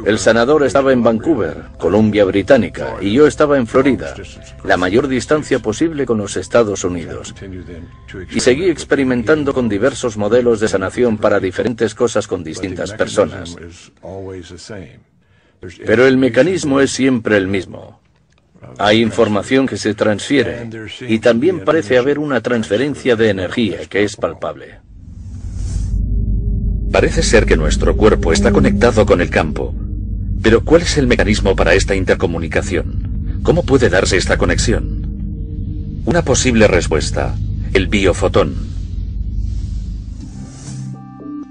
El sanador estaba en Vancouver, Columbia Británica, y yo estaba en Florida, la mayor distancia posible con los Estados Unidos. Y seguí experimentando con diversos modelos de sanación para diferentes cosas con distintas personas. Pero el mecanismo es siempre el mismo. Hay información que se transfiere, y también parece haber una transferencia de energía que es palpable. Parece ser que nuestro cuerpo está conectado con el campo. Pero ¿cuál es el mecanismo para esta intercomunicación? ¿Cómo puede darse esta conexión? Una posible respuesta: el biofotón.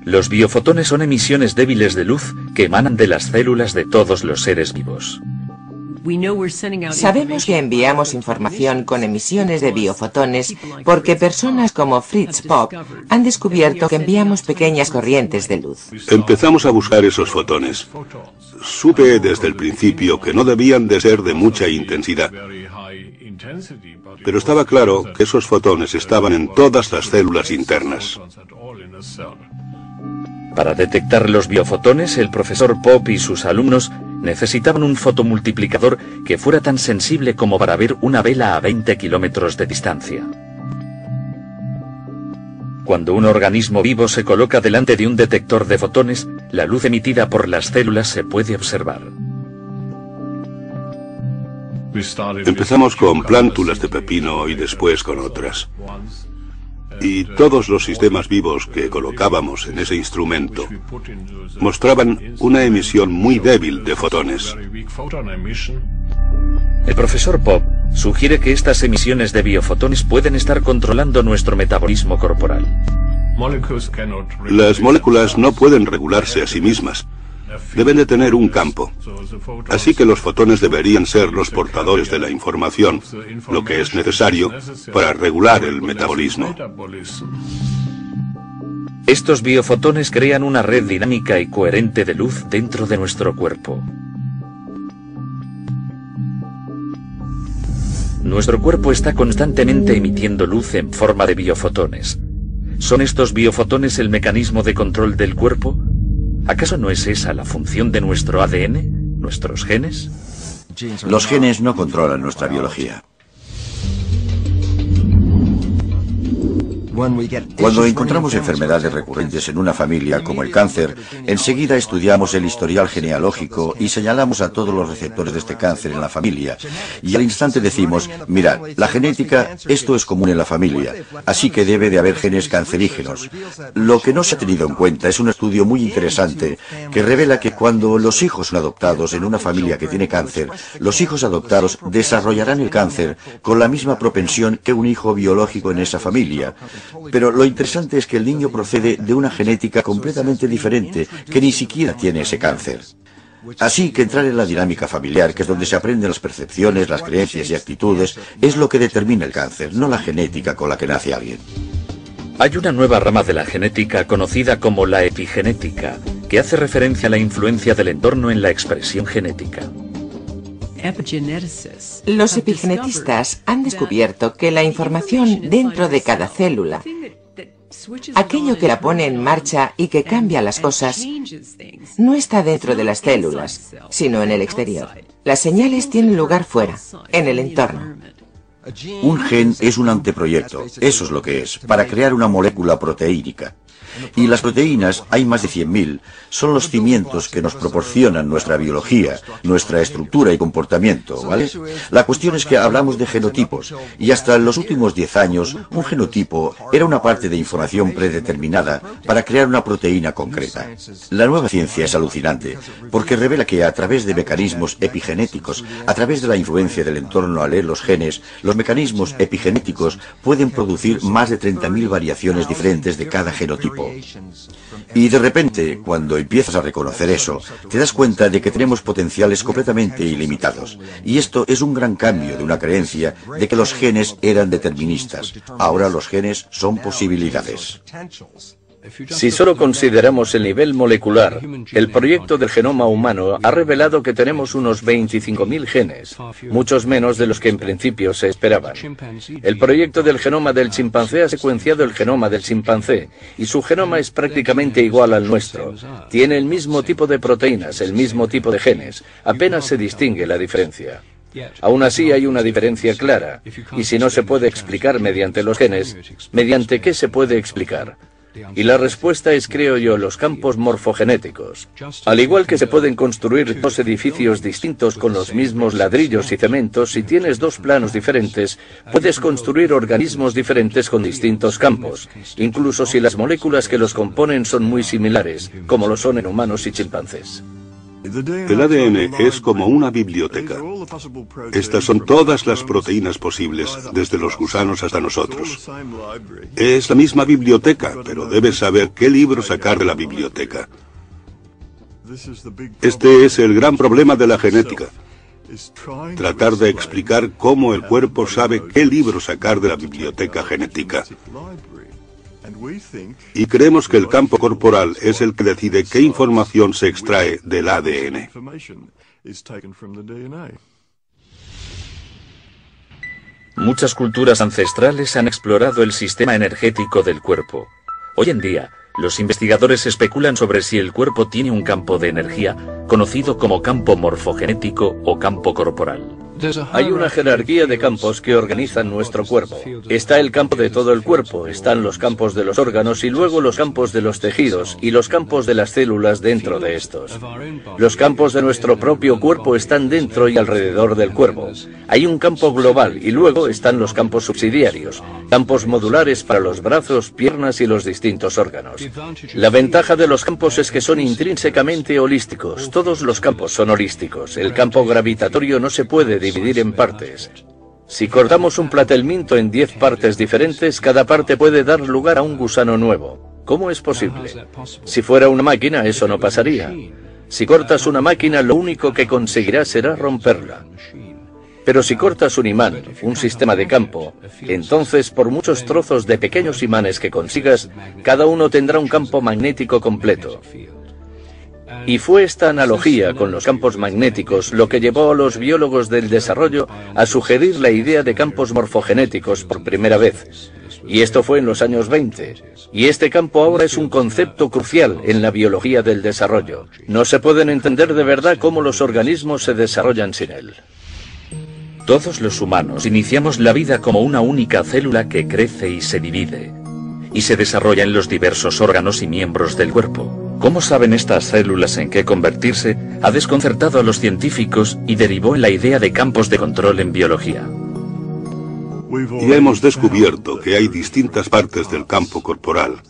Los biofotones son emisiones débiles de luz que emanan de las células de todos los seres vivos. Sabemos que enviamos información con emisiones de biofotones porque personas como Fritz Popp han descubierto que enviamos pequeñas corrientes de luz. Empezamos a buscar esos fotones. Supe desde el principio que no debían de ser de mucha intensidad. Pero estaba claro que esos fotones estaban en todas las células internas. Para detectar los biofotones, el profesor Popp y sus alumnos necesitaban un fotomultiplicador que fuera tan sensible como para ver una vela a 20 kilómetros de distancia. Cuando un organismo vivo se coloca delante de un detector de fotones, la luz emitida por las células se puede observar. Empezamos con plántulas de pepino y después con otras. Y todos los sistemas vivos que colocábamos en ese instrumento mostraban una emisión muy débil de fotones. El profesor Popp sugiere que estas emisiones de biofotones pueden estar controlando nuestro metabolismo corporal. Las moléculas no pueden regularse a sí mismas. Deben de tener un campo. Así que los fotones deberían ser los portadores de la información, lo que es necesario para regular el metabolismo. Estos biofotones crean una red dinámica y coherente de luz dentro de nuestro cuerpo. Nuestro cuerpo está constantemente emitiendo luz en forma de biofotones. ¿Son estos biofotones el mecanismo de control del cuerpo? ¿Acaso no es esa la función de nuestro ADN, nuestros genes? Los genes no controlan nuestra biología. Cuando encontramos enfermedades recurrentes en una familia, como el cáncer, enseguida estudiamos el historial genealógico y señalamos a todos los receptores de este cáncer en la familia. Y al instante decimos: mirad, la genética, esto es común en la familia, así que debe de haber genes cancerígenos. Lo que no se ha tenido en cuenta es un estudio muy interesante que revela que cuando los hijos son adoptados en una familia que tiene cáncer, los hijos adoptados desarrollarán el cáncer con la misma propensión que un hijo biológico en esa familia. Pero lo interesante es que el niño procede de una genética completamente diferente, que ni siquiera tiene ese cáncer. Así que entrar en la dinámica familiar, que es donde se aprenden las percepciones, las creencias y actitudes, es lo que determina el cáncer, no la genética con la que nace alguien. Hay una nueva rama de la genética conocida como la epigenética, que hace referencia a la influencia del entorno en la expresión genética. Los epigenetistas han descubierto que la información dentro de cada célula, aquello que la pone en marcha y que cambia las cosas, no está dentro de las células, sino en el exterior. Las señales tienen lugar fuera, en el entorno. Un gen es un anteproyecto, eso es lo que es, para crear una molécula proteínica. Y las proteínas, hay más de 100.000, son los cimientos que nos proporcionan nuestra biología, nuestra estructura y comportamiento, ¿vale? La cuestión es que hablamos de genotipos, y hasta en los últimos 10 años, un genotipo era una parte de información predeterminada para crear una proteína concreta. La nueva ciencia es alucinante, porque revela que a través de mecanismos epigenéticos, a través de la influencia del entorno al leer los genes, los mecanismos epigenéticos pueden producir más de 30.000 variaciones diferentes de cada genotipo. Y de repente, cuando empiezas a reconocer eso, te das cuenta de que tenemos potenciales completamente ilimitados. Y esto es un gran cambio de una creencia de que los genes eran deterministas. Ahora los genes son posibilidades. Si solo consideramos el nivel molecular, el proyecto del genoma humano ha revelado que tenemos unos 25.000 genes, muchos menos de los que en principio se esperaban. El proyecto del genoma del chimpancé ha secuenciado el genoma del chimpancé, y su genoma es prácticamente igual al nuestro. Tiene el mismo tipo de proteínas, el mismo tipo de genes, apenas se distingue la diferencia. Aún así hay una diferencia clara, y si no se puede explicar mediante los genes, ¿mediante qué se puede explicar? Y la respuesta es, creo yo, los campos morfogenéticos. Al igual que se pueden construir dos edificios distintos con los mismos ladrillos y cementos, si tienes dos planos diferentes, puedes construir organismos diferentes con distintos campos, incluso si las moléculas que los componen son muy similares, como lo son en humanos y chimpancés. El ADN es como una biblioteca. Estas son todas las proteínas posibles, desde los gusanos hasta nosotros. Es la misma biblioteca, pero debes saber qué libro sacar de la biblioteca. Este es el gran problema de la genética. Tratar de explicar cómo el cuerpo sabe qué libro sacar de la biblioteca genética. Y creemos que el campo corporal es el que decide qué información se extrae del ADN. Muchas culturas ancestrales han explorado el sistema energético del cuerpo. Hoy en día, los investigadores especulan sobre si el cuerpo tiene un campo de energía, conocido como campo morfogenético o campo corporal. Hay una jerarquía de campos que organizan nuestro cuerpo. Está el campo de todo el cuerpo, están los campos de los órganos y luego los campos de los tejidos y los campos de las células dentro de estos. Los campos de nuestro propio cuerpo están dentro y alrededor del cuerpo. Hay un campo global y luego están los campos subsidiarios, campos modulares para los brazos, piernas y los distintos órganos. La ventaja de los campos es que son intrínsecamente holísticos. Todos los campos son holísticos. El campo gravitatorio no se puede dividir en partes. Si cortamos un platelminto en 10 partes diferentes, cada parte puede dar lugar a un gusano nuevo. ¿Cómo es posible? Si fuera una máquina, eso no pasaría. Si cortas una máquina, lo único que conseguirás será romperla. Pero si cortas un imán, un sistema de campo, entonces por muchos trozos de pequeños imanes que consigas, cada uno tendrá un campo magnético completo. Y fue esta analogía con los campos magnéticos lo que llevó a los biólogos del desarrollo a sugerir la idea de campos morfogenéticos por primera vez. Y esto fue en los años 20. Y este campo ahora es un concepto crucial en la biología del desarrollo. No se pueden entender de verdad cómo los organismos se desarrollan sin él. Todos los humanos iniciamos la vida como una única célula que crece y se divide, y se desarrolla en los diversos órganos y miembros del cuerpo. ¿Cómo saben estas células en qué convertirse? Ha desconcertado a los científicos y derivó en la idea de campos de control en biología. Ya hemos descubierto que hay distintas partes del campo corporal,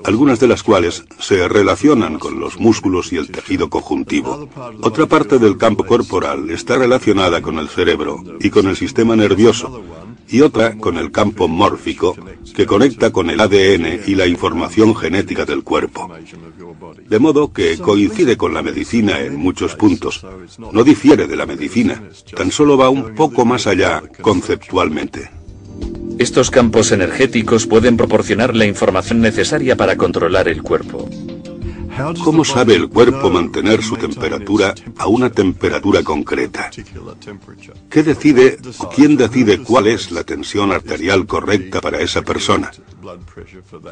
algunas de las cuales se relacionan con los músculos y el tejido conjuntivo. Otra parte del campo corporal está relacionada con el cerebro y con el sistema nervioso, y otra con el campo mórfico, que conecta con el ADN y la información genética del cuerpo. De modo que coincide con la medicina en muchos puntos. No difiere de la medicina, tan solo va un poco más allá conceptualmente. Estos campos energéticos pueden proporcionar la información necesaria para controlar el cuerpo. ¿Cómo sabe el cuerpo mantener su temperatura a una temperatura concreta? ¿Qué decide o quién decide cuál es la tensión arterial correcta para esa persona?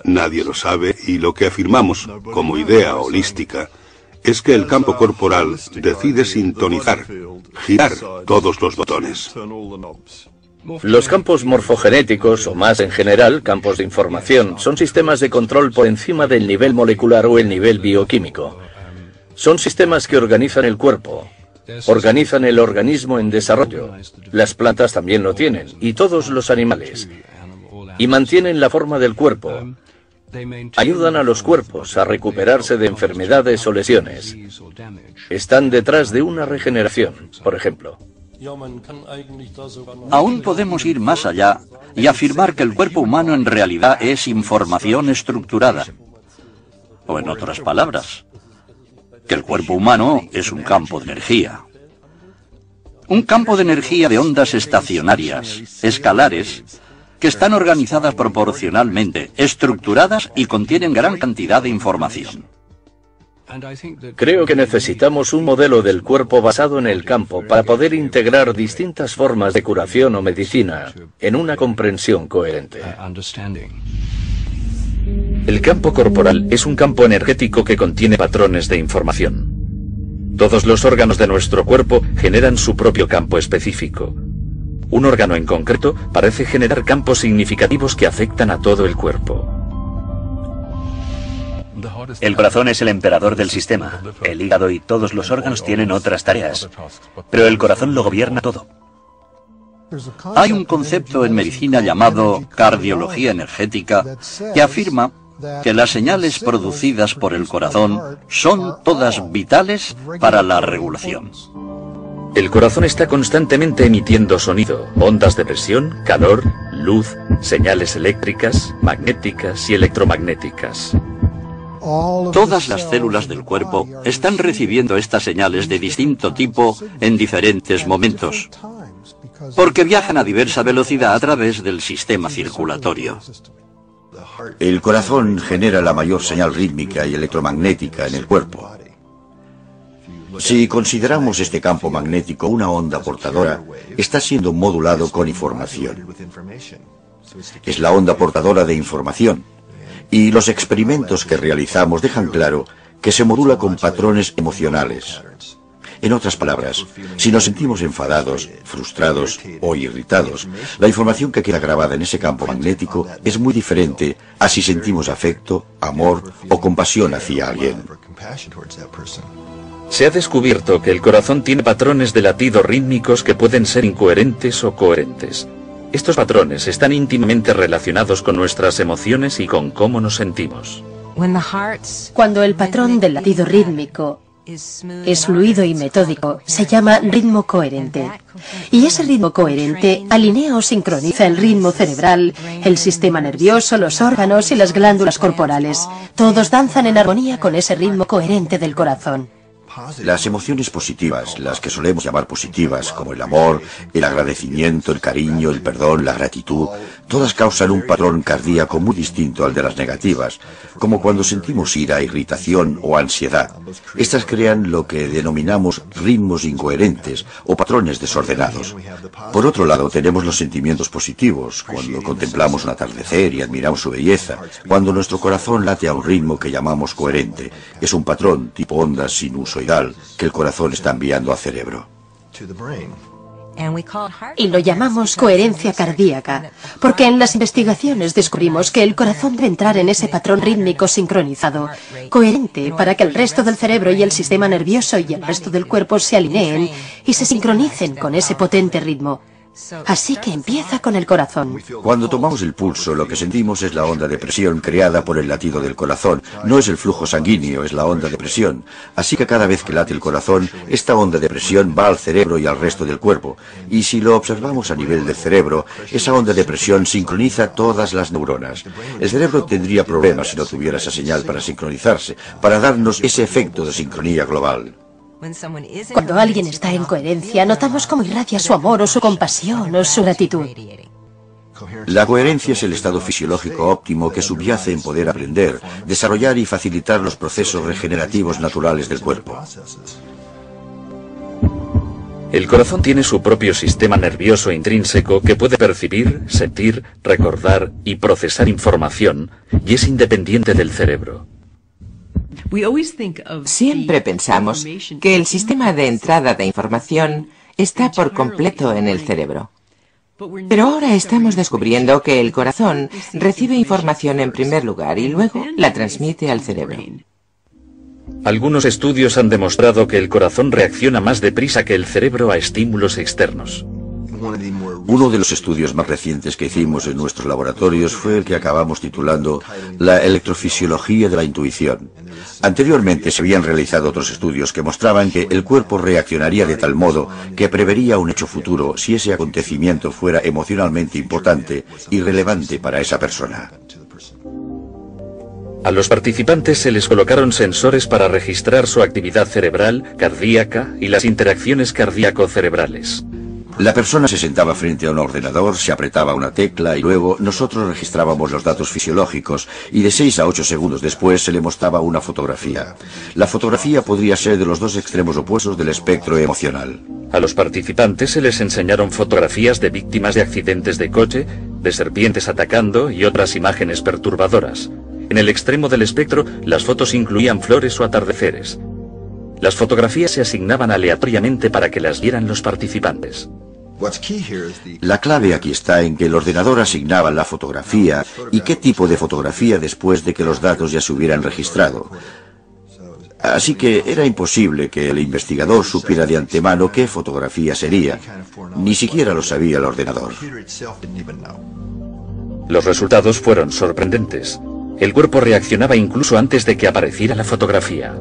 Nadie lo sabe, y lo que afirmamos como idea holística es que el campo corporal decide sintonizar, girar todos los botones. Los campos morfogenéticos, o más en general, campos de información, son sistemas de control por encima del nivel molecular o el nivel bioquímico. Son sistemas que organizan el cuerpo, organizan el organismo en desarrollo. Las plantas también lo tienen, y todos los animales. Y mantienen la forma del cuerpo. Ayudan a los cuerpos a recuperarse de enfermedades o lesiones. Están detrás de una regeneración, por ejemplo. Aún podemos ir más allá y afirmar que el cuerpo humano en realidad es información estructurada. O en otras palabras, que el cuerpo humano es un campo de energía. Un campo de energía de ondas estacionarias, escalares, que están organizadas proporcionalmente, estructuradas y contienen gran cantidad de información. Creo que necesitamos un modelo del cuerpo basado en el campo para poder integrar distintas formas de curación o medicina en una comprensión coherente. El campo corporal es un campo energético que contiene patrones de información. Todos los órganos de nuestro cuerpo generan su propio campo específico. Un órgano en concreto parece generar campos significativos que afectan a todo el cuerpo. El corazón es el emperador del sistema. El hígado y todos los órganos tienen otras tareas. Pero el corazón lo gobierna todo. Hay un concepto en medicina llamado cardiología energética que afirma que las señales producidas por el corazón son todas vitales para la regulación. El corazón está constantemente emitiendo sonido, ondas de presión, calor, luz, señales eléctricas, magnéticas y electromagnéticas. Todas las células del cuerpo están recibiendo estas señales de distinto tipo en diferentes momentos, porque viajan a diversa velocidad a través del sistema circulatorio. El corazón genera la mayor señal rítmica y electromagnética en el cuerpo. Si consideramos este campo magnético una onda portadora, está siendo modulado con información. Es la onda portadora de información. Y los experimentos que realizamos dejan claro que se modula con patrones emocionales. En otras palabras, si nos sentimos enfadados, frustrados o irritados, la información que queda grabada en ese campo magnético es muy diferente a si sentimos afecto, amor o compasión hacia alguien. Se ha descubierto que el corazón tiene patrones de latido rítmicos que pueden ser incoherentes o coherentes. Estos patrones están íntimamente relacionados con nuestras emociones y con cómo nos sentimos. Cuando el patrón del latido rítmico es fluido y metódico, se llama ritmo coherente. Y ese ritmo coherente alinea o sincroniza el ritmo cerebral, el sistema nervioso, los órganos y las glándulas corporales. Todos danzan en armonía con ese ritmo coherente del corazón. Las emociones positivas, las que solemos llamar positivas, como el amor, el agradecimiento, el cariño, el perdón, la gratitud, todas causan un patrón cardíaco muy distinto al de las negativas, como cuando sentimos ira, irritación o ansiedad. Estas crean lo que denominamos ritmos incoherentes o patrones desordenados. Por otro lado, tenemos los sentimientos positivos, cuando contemplamos un atardecer y admiramos su belleza, cuando nuestro corazón late a un ritmo que llamamos coherente. Es un patrón tipo ondas sinusoidal que el corazón está enviando al cerebro. Y lo llamamos coherencia cardíaca, porque en las investigaciones descubrimos que el corazón debe entrar en ese patrón rítmico sincronizado, coherente, para que el resto del cerebro y el sistema nervioso y el resto del cuerpo se alineen y se sincronicen con ese potente ritmo. Así que empieza con el corazón. Cuando tomamos el pulso, lo que sentimos es la onda de presión creada por el latido del corazón. No es el flujo sanguíneo, es la onda de presión. Así que cada vez que late el corazón, esta onda de presión va al cerebro y al resto del cuerpo. Y si lo observamos a nivel del cerebro, esa onda de presión sincroniza todas las neuronas. El cerebro tendría problemas si no tuviera esa señal para sincronizarse, para darnos ese efecto de sincronía global. Cuando alguien está en coherencia, notamos cómo irradia su amor o su compasión o su gratitud. La coherencia es el estado fisiológico óptimo que subyace en poder aprender, desarrollar y facilitar los procesos regenerativos naturales del cuerpo. El corazón tiene su propio sistema nervioso intrínseco que puede percibir, sentir, recordar y procesar información, y es independiente del cerebro. Siempre pensamos que el sistema de entrada de información está por completo en el cerebro. Pero ahora estamos descubriendo que el corazón recibe información en primer lugar y luego la transmite al cerebro. Algunos estudios han demostrado que el corazón reacciona más deprisa que el cerebro a estímulos externos. Uno de los estudios más recientes que hicimos en nuestros laboratorios fue el que acabamos titulando La electrofisiología de la intuición. Anteriormente se habían realizado otros estudios que mostraban que el cuerpo reaccionaría de tal modo que prevería un hecho futuro si ese acontecimiento fuera emocionalmente importante y relevante para esa persona. A los participantes se les colocaron sensores para registrar su actividad cerebral, cardíaca y las interacciones cardíaco-cerebrales. La persona se sentaba frente a un ordenador, se apretaba una tecla y luego nosotros registrábamos los datos fisiológicos y de 6 a 8 segundos después se le mostraba una fotografía. La fotografía podría ser de los dos extremos opuestos del espectro emocional. A los participantes se les enseñaron fotografías de víctimas de accidentes de coche, de serpientes atacando y otras imágenes perturbadoras. En el extremo del espectro, las fotos incluían flores o atardeceres. Las fotografías se asignaban aleatoriamente para que las vieran los participantes. La clave aquí está en que el ordenador asignaba la fotografía y qué tipo de fotografía después de que los datos ya se hubieran registrado. Así que era imposible que el investigador supiera de antemano qué fotografía sería. Ni siquiera lo sabía el ordenador. Los resultados fueron sorprendentes. El cuerpo reaccionaba incluso antes de que apareciera la fotografía.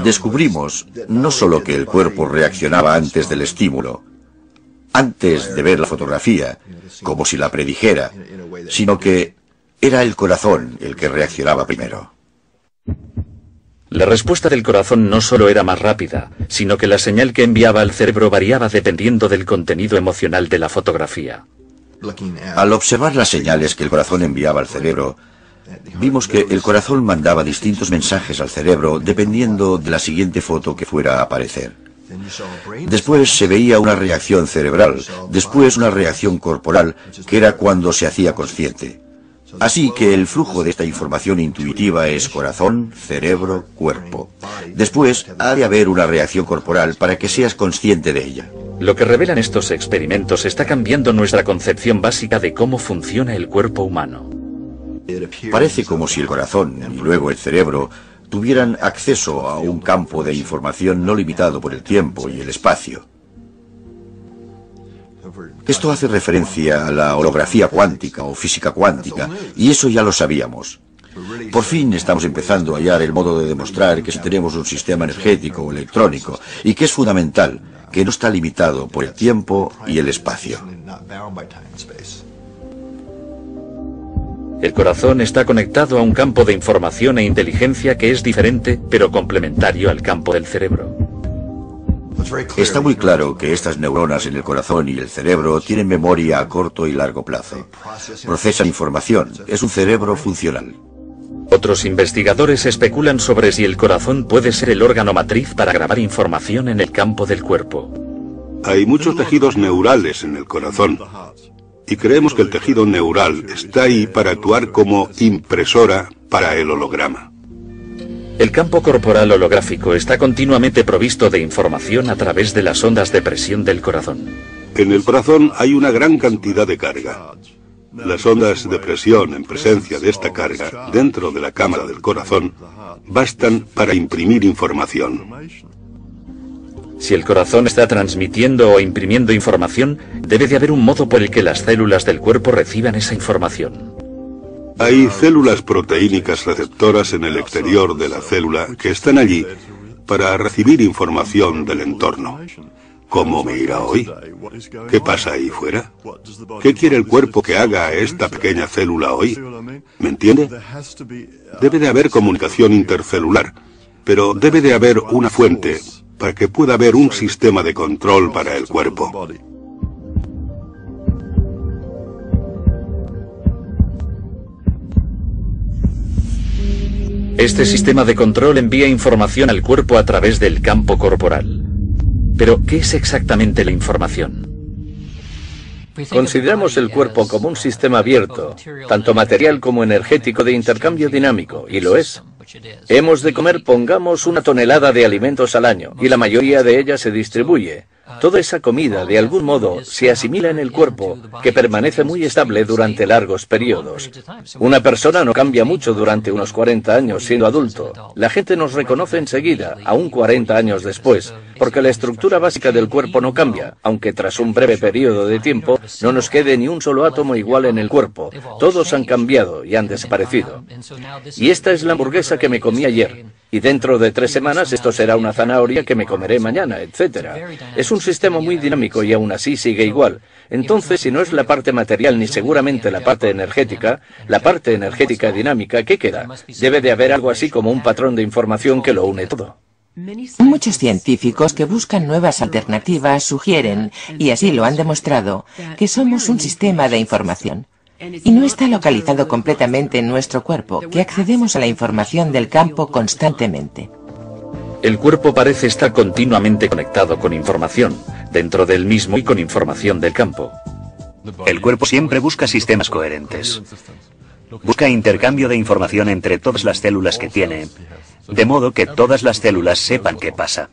Descubrimos no solo que el cuerpo reaccionaba antes del estímulo, antes de ver la fotografía, como si la predijera, sino que era el corazón el que reaccionaba primero. La respuesta del corazón no solo era más rápida, sino que la señal que enviaba al cerebro variaba dependiendo del contenido emocional de la fotografía. Al observar las señales que el corazón enviaba al cerebro, vimos que el corazón mandaba distintos mensajes al cerebro dependiendo de la siguiente foto que fuera a aparecer. Después se veía una reacción cerebral, después una reacción corporal, que era cuando se hacía consciente. Así que el flujo de esta información intuitiva es corazón, cerebro, cuerpo. Después ha de haber una reacción corporal para que seas consciente de ella. Lo que revelan estos experimentos está cambiando nuestra concepción básica de cómo funciona el cuerpo humano. Parece como si el corazón y luego el cerebro tuvieran acceso a un campo de información no limitado por el tiempo y el espacio. Esto hace referencia a la holografía cuántica o física cuántica, y eso ya lo sabíamos. Por fin estamos empezando a hallar el modo de demostrar que si tenemos un sistema energético o electrónico, y que es fundamental, que no está limitado por el tiempo y el espacio. El corazón está conectado a un campo de información e inteligencia que es diferente, pero complementario al campo del cerebro. Está muy claro que estas neuronas en el corazón y el cerebro tienen memoria a corto y largo plazo. Procesan información. Es un cerebro funcional. Otros investigadores especulan sobre si el corazón puede ser el órgano matriz para grabar información en el campo del cuerpo. Hay muchos tejidos neurales en el corazón. Y creemos que el tejido neural está ahí para actuar como impresora para el holograma. El campo corporal holográfico está continuamente provisto de información a través de las ondas de presión del corazón. En el corazón hay una gran cantidad de carga. Las ondas de presión en presencia de esta carga dentro de la cámara del corazón bastan para imprimir información. Si el corazón está transmitiendo o imprimiendo información, debe de haber un modo por el que las células del cuerpo reciban esa información. Hay células proteínicas receptoras en el exterior de la célula que están allí para recibir información del entorno. ¿Cómo me irá hoy? ¿Qué pasa ahí fuera? ¿Qué quiere el cuerpo que haga a esta pequeña célula hoy? ¿Me entiende? Debe de haber comunicación intercelular, pero debe de haber una fuente para que pueda haber un sistema de control para el cuerpo. Este sistema de control envía información al cuerpo a través del campo corporal. Pero, ¿qué es exactamente la información? Consideramos el cuerpo como un sistema abierto, tanto material como energético de intercambio dinámico, y lo es. Hemos de comer, pongamos, 1 tonelada de alimentos al año, y la mayoría de ella se distribuye. Toda esa comida, de algún modo, se asimila en el cuerpo, que permanece muy estable durante largos periodos. Una persona no cambia mucho durante unos 40 años siendo adulto. La gente nos reconoce enseguida, aún 40 años después, porque la estructura básica del cuerpo no cambia, aunque tras un breve periodo de tiempo no nos quede ni un solo átomo igual en el cuerpo. Todos han cambiado y han desaparecido. Y esta es la hamburguesa que me comí ayer. Y dentro de 3 semanas esto será una zanahoria que me comeré mañana, etc. Es un sistema muy dinámico y aún así sigue igual. Entonces, si no es la parte material ni seguramente la parte energética dinámica, ¿qué queda? Debe de haber algo así como un patrón de información que lo une todo. Muchos científicos que buscan nuevas alternativas sugieren, y así lo han demostrado, que somos un sistema de información. Y no está localizado completamente en nuestro cuerpo, que accedemos a la información del campo constantemente. El cuerpo parece estar continuamente conectado con información, dentro del mismo y con información del campo. El cuerpo siempre busca sistemas coherentes. Busca intercambio de información entre todas las células que tiene, de modo que todas las células sepan qué pasa.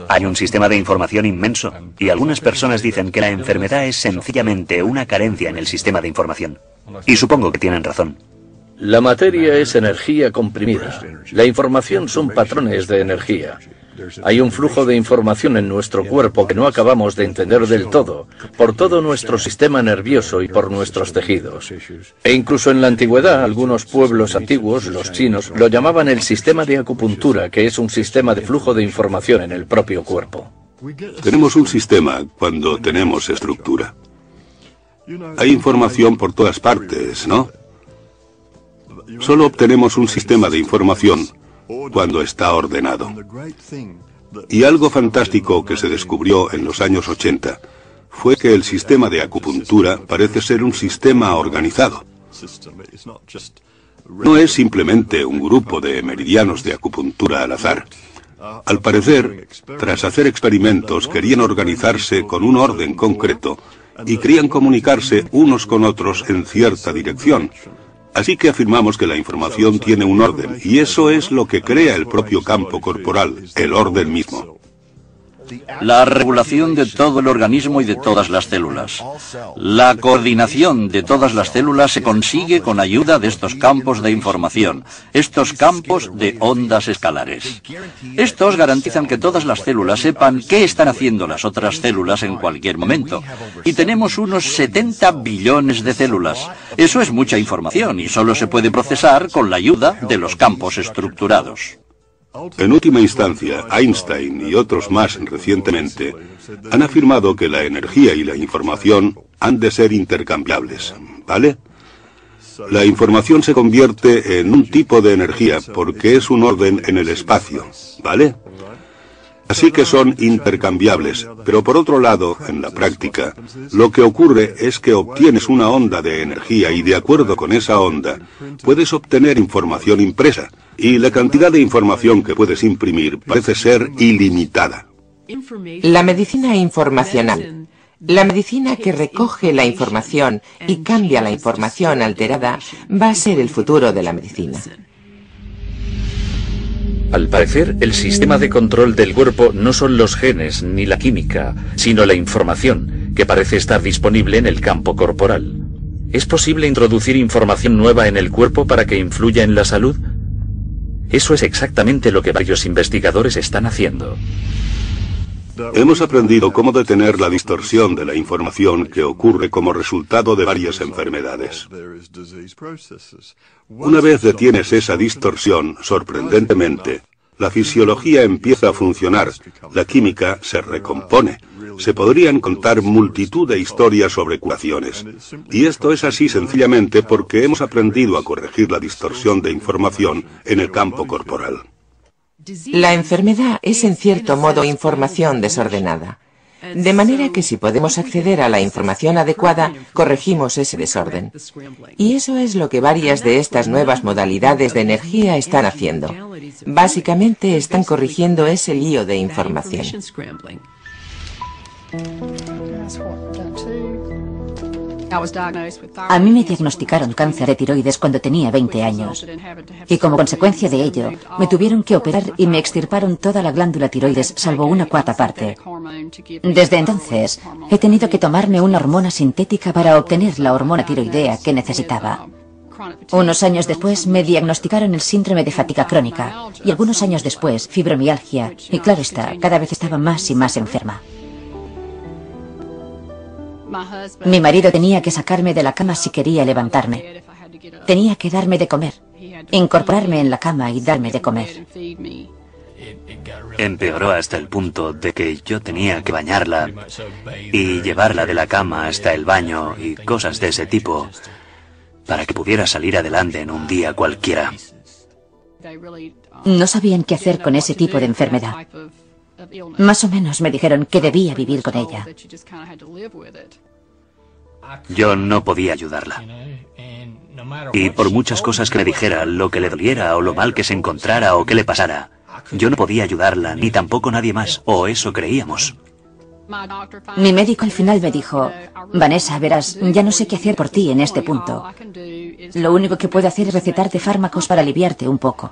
Hay un sistema de información inmenso, y algunas personas dicen que la enfermedad es sencillamente una carencia en el sistema de información. Y supongo que tienen razón. La materia es energía comprimida. La información son patrones de energía. Hay un flujo de información en nuestro cuerpo que no acabamos de entender del todo, por todo nuestro sistema nervioso y por nuestros tejidos. E incluso en la antigüedad, algunos pueblos antiguos, los chinos, lo llamaban el sistema de acupuntura, que es un sistema de flujo de información en el propio cuerpo. Tenemos un sistema cuando tenemos estructura. Hay información por todas partes, ¿no? Solo obtenemos un sistema de información cuando está ordenado. Y algo fantástico que se descubrió en los años 80 fue que el sistema de acupuntura parece ser un sistema organizado. No es simplemente un grupo de meridianos de acupuntura al azar. Al parecer, tras hacer experimentos, querían organizarse con un orden concreto y querían comunicarse unos con otros en cierta dirección. Así que afirmamos que la información tiene un orden, y eso es lo que crea el propio campo corporal, el orden mismo. La regulación de todo el organismo y de todas las células. La coordinación de todas las células se consigue con ayuda de estos campos de información, estos campos de ondas escalares. Estos garantizan que todas las células sepan qué están haciendo las otras células en cualquier momento. Y tenemos unos 70 billones de células. Eso es mucha información y solo se puede procesar con la ayuda de los campos estructurados. En última instancia, Einstein y otros más recientemente han afirmado que la energía y la información han de ser intercambiables, ¿vale? La información se convierte en un tipo de energía porque es un orden en el espacio, ¿vale? Así que son intercambiables, pero por otro lado, en la práctica, lo que ocurre es que obtienes una onda de energía y de acuerdo con esa onda, puedes obtener información impresa, y la cantidad de información que puedes imprimir parece ser ilimitada. La medicina informacional. La medicina que recoge la información y cambia la información alterada va a ser el futuro de la medicina. Al parecer, el sistema de control del cuerpo no son los genes ni la química, sino la información, que parece estar disponible en el campo corporal. ¿Es posible introducir información nueva en el cuerpo para que influya en la salud? Eso es exactamente lo que varios investigadores están haciendo. Hemos aprendido cómo detener la distorsión de la información que ocurre como resultado de varias enfermedades. Una vez detienes esa distorsión, sorprendentemente, la fisiología empieza a funcionar, la química se recompone. Se podrían contar multitud de historias sobre curaciones. Y esto es así sencillamente porque hemos aprendido a corregir la distorsión de información en el campo corporal. La enfermedad es en cierto modo información desordenada. De manera que si podemos acceder a la información adecuada, corregimos ese desorden. Y eso es lo que varias de estas nuevas modalidades de energía están haciendo. Básicamente están corrigiendo ese lío de información. A mí me diagnosticaron cáncer de tiroides cuando tenía 20 años. Y como consecuencia de ello, me tuvieron que operar y me extirparon toda la glándula tiroides, salvo una cuarta parte. Desde entonces, he tenido que tomarme una hormona sintética para obtener la hormona tiroidea que necesitaba. Unos años después me diagnosticaron el síndrome de fatiga crónica y algunos años después fibromialgia. Y claro está, cada vez estaba más y más enferma. Mi marido tenía que sacarme de la cama si quería levantarme. Tenía que darme de comer, incorporarme en la cama y darme de comer. Empeoró hasta el punto de que yo tenía que bañarla y llevarla de la cama hasta el baño y cosas de ese tipo para que pudiera salir adelante en un día cualquiera. No sabían qué hacer con ese tipo de enfermedad. Más o menos me dijeron que debía vivir con ella. Yo no podía ayudarla. Y por muchas cosas que me dijera, lo que le doliera o lo mal que se encontrara o que le pasara, yo no podía ayudarla, ni tampoco nadie más, o eso creíamos. Mi médico al final me dijo, Vanessa, verás, ya no sé qué hacer por ti en este punto. Lo único que puedo hacer es recetarte fármacos para aliviarte un poco.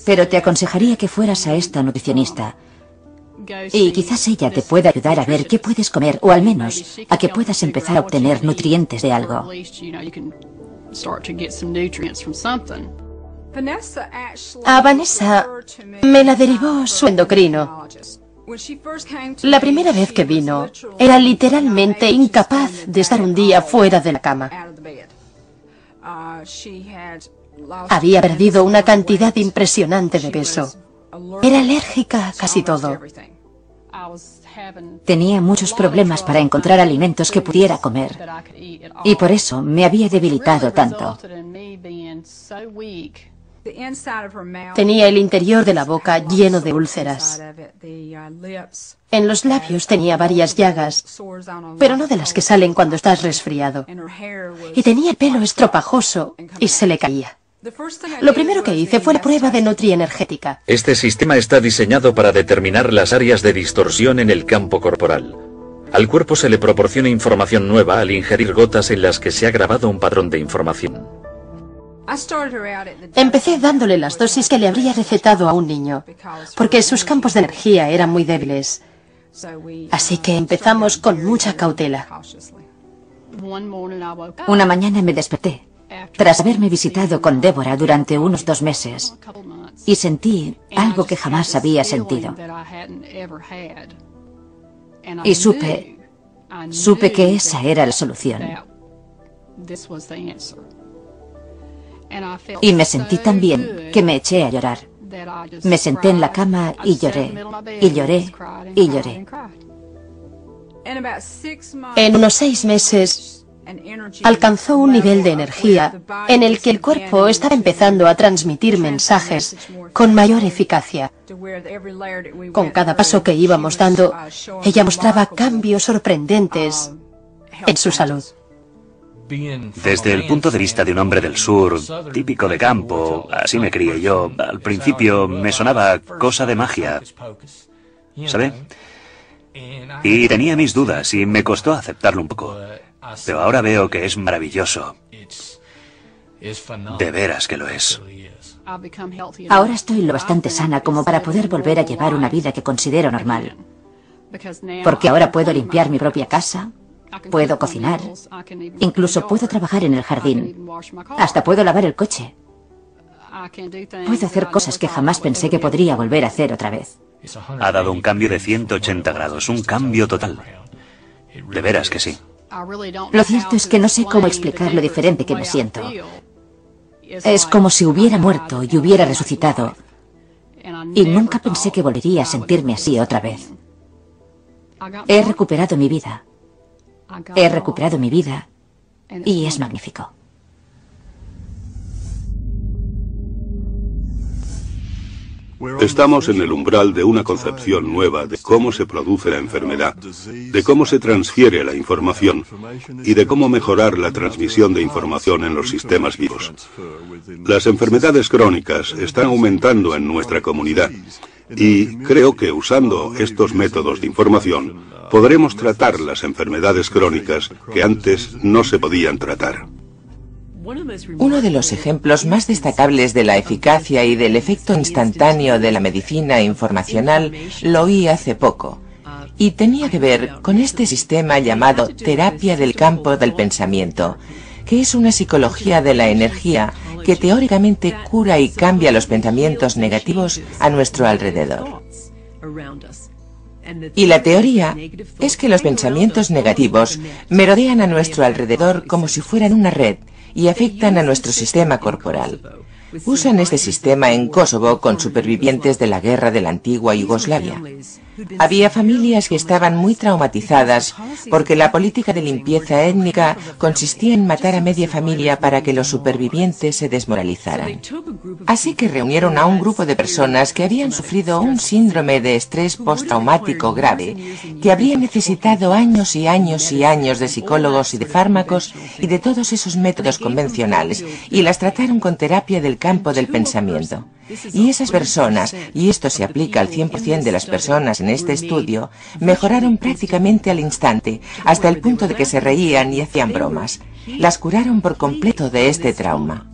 Pero te aconsejaría que fueras a esta nutricionista. Y quizás ella te pueda ayudar a ver qué puedes comer, o al menos a que puedas empezar a obtener nutrientes de algo. A Vanessa me la derivó su endocrino. La primera vez que vino, era literalmente incapaz de estar un día fuera de la cama. Había perdido una cantidad impresionante de peso. Era alérgica a casi todo. Tenía muchos problemas para encontrar alimentos que pudiera comer. Y por eso me había debilitado tanto. Tenía el interior de la boca lleno de úlceras. En los labios tenía varias llagas, pero no de las que salen cuando estás resfriado. Y tenía el pelo estropajoso y se le caía. Lo primero que hice fue la prueba de nutrienergética. Este sistema está diseñado para determinar las áreas de distorsión en el campo corporal. Al cuerpo se le proporciona información nueva al ingerir gotas en las que se ha grabado un patrón de información. Empecé dándole las dosis que le habría recetado a un niño, porque sus campos de energía eran muy débiles. Así que empezamos con mucha cautela. Una mañana me desperté, tras haberme visitado con Débora durante unos 2 meses, y sentí algo que jamás había sentido. Y supe que esa era la solución. Y me sentí tan bien que me eché a llorar. Me senté en la cama y lloré, y lloré, y lloré. En unos 6 meses, alcanzó un nivel de energía en el que el cuerpo estaba empezando a transmitir mensajes con mayor eficacia. Con cada paso que íbamos dando, ella mostraba cambios sorprendentes en su salud. Desde el punto de vista de un hombre del sur, típico de campo, así me crié yo, al principio me sonaba cosa de magia, ¿sabe? Y tenía mis dudas y me costó aceptarlo un poco, pero ahora veo que es maravilloso. De veras que lo es. Ahora estoy lo bastante sana como para poder volver a llevar una vida que considero normal. Porque ahora puedo limpiar mi propia casa, puedo cocinar, incluso puedo trabajar en el jardín, hasta puedo lavar el coche. Puedo hacer cosas que jamás pensé que podría volver a hacer otra vez. Ha dado un cambio de 180 grados, un cambio total. De veras que sí. Lo cierto es que no sé cómo explicar lo diferente que me siento. Es como si hubiera muerto y hubiera resucitado. Y nunca pensé que volvería a sentirme así otra vez. He recuperado mi vida. He recuperado mi vida y es magnífico. Estamos en el umbral de una concepción nueva de cómo se produce la enfermedad, de cómo se transfiere la información y de cómo mejorar la transmisión de información en los sistemas vivos. Las enfermedades crónicas están aumentando en nuestra comunidad y creo que usando estos métodos de información podremos tratar las enfermedades crónicas que antes no se podían tratar. Uno de los ejemplos más destacables de la eficacia y del efecto instantáneo de la medicina informacional lo oí hace poco, y tenía que ver con este sistema llamado terapia del campo del pensamiento, que es una psicología de la energía que teóricamente cura y cambia los pensamientos negativos a nuestro alrededor. Y la teoría es que los pensamientos negativos merodean a nuestro alrededor como si fueran una red y afectan a nuestro sistema corporal. Usan este sistema en Kosovo con supervivientes de la guerra de la antigua Yugoslavia. Había familias que estaban muy traumatizadas porque la política de limpieza étnica consistía en matar a media familia para que los supervivientes se desmoralizaran. Así que reunieron a un grupo de personas que habían sufrido un síndrome de estrés postraumático grave, que habría necesitado años y años y años de psicólogos y de fármacos y de todos esos métodos convencionales, y las trataron con terapia del campo del pensamiento. Y esas personas, y esto se aplica al 100% de las personas en este estudio, mejoraron prácticamente al instante, hasta el punto de que se reían y hacían bromas. Las curaron por completo de este trauma.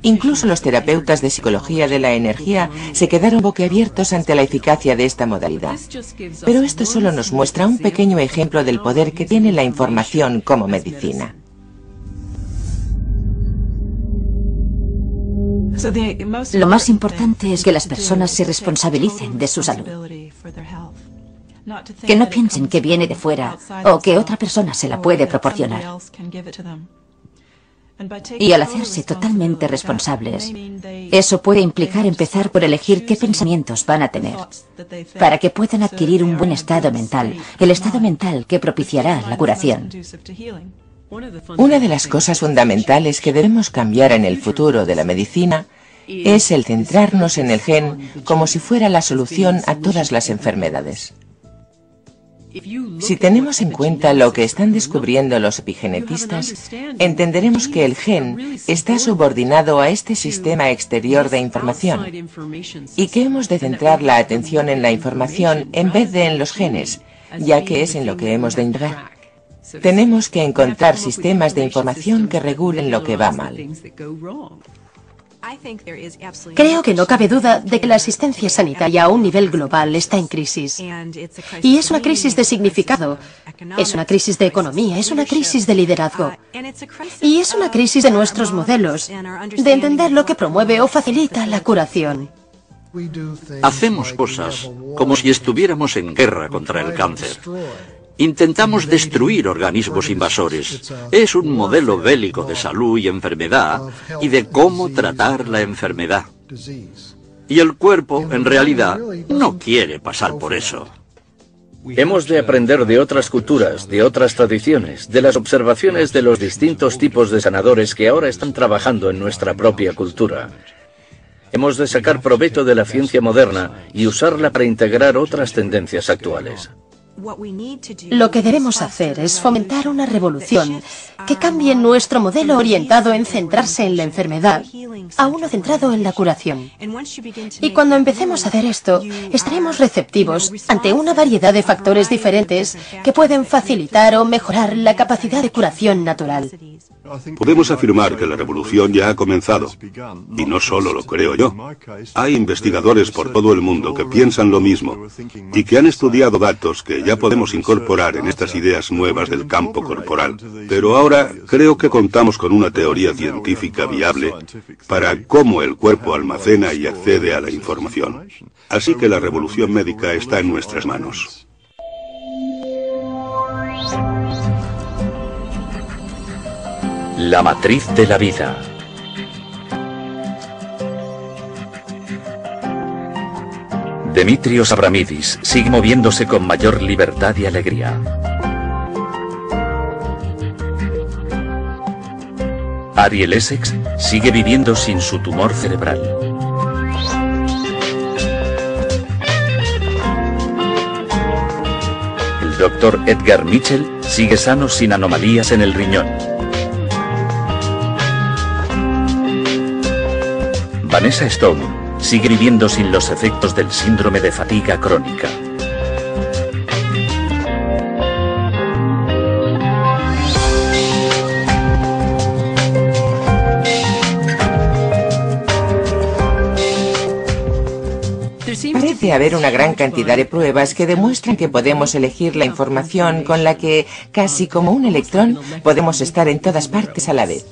Incluso los terapeutas de psicología de la energía se quedaron boquiabiertos ante la eficacia de esta modalidad. Pero esto solo nos muestra un pequeño ejemplo del poder que tiene la información como medicina. Lo más importante es que las personas se responsabilicen de su salud. Que no piensen que viene de fuera o que otra persona se la puede proporcionar. Y al hacerse totalmente responsables, eso puede implicar empezar por elegir qué pensamientos van a tener, para que puedan adquirir un buen estado mental, el estado mental que propiciará la curación. Una de las cosas fundamentales que debemos cambiar en el futuro de la medicina es el centrarnos en el gen como si fuera la solución a todas las enfermedades. Si tenemos en cuenta lo que están descubriendo los epigenetistas, entenderemos que el gen está subordinado a este sistema exterior de información y que hemos de centrar la atención en la información en vez de en los genes, ya que es en lo que hemos de indagar. Tenemos que encontrar sistemas de información que regulen lo que va mal. Creo que no cabe duda de que la asistencia sanitaria a un nivel global está en crisis. Y es una crisis de significado, es una crisis de economía, es una crisis de liderazgo. Y es una crisis de nuestros modelos, de entender lo que promueve o facilita la curación. Hacemos cosas como si estuviéramos en guerra contra el cáncer. Intentamos destruir organismos invasores. Es un modelo bélico de salud y enfermedad y de cómo tratar la enfermedad. Y el cuerpo, en realidad, no quiere pasar por eso. Hemos de aprender de otras culturas, de otras tradiciones, de las observaciones de los distintos tipos de sanadores que ahora están trabajando en nuestra propia cultura. Hemos de sacar provecho de la ciencia moderna y usarla para integrar otras tendencias actuales. Lo que debemos hacer es fomentar una revolución que cambie nuestro modelo orientado en centrarse en la enfermedad a uno centrado en la curación. Y cuando empecemos a hacer esto, estaremos receptivos ante una variedad de factores diferentes que pueden facilitar o mejorar la capacidad de curación natural. Podemos afirmar que la revolución ya ha comenzado. Y no solo lo creo yo. Hay investigadores por todo el mundo que piensan lo mismo y que han estudiado datos que ya podemos incorporar en estas ideas nuevas del campo corporal. Pero ahora creo que contamos con una teoría científica viable para cómo el cuerpo almacena y accede a la información. Así que la revolución médica está en nuestras manos. La matriz de la vida. Demetrios Abramidis sigue moviéndose con mayor libertad y alegría. Ariel Essex sigue viviendo sin su tumor cerebral. El doctor Edgar Mitchell sigue sano sin anomalías en el riñón. Vanessa Stone sigue viviendo sin los efectos del síndrome de fatiga crónica. Parece haber una gran cantidad de pruebas que demuestran que podemos elegir la información con la que, casi como un electrón, podemos estar en todas partes a la vez.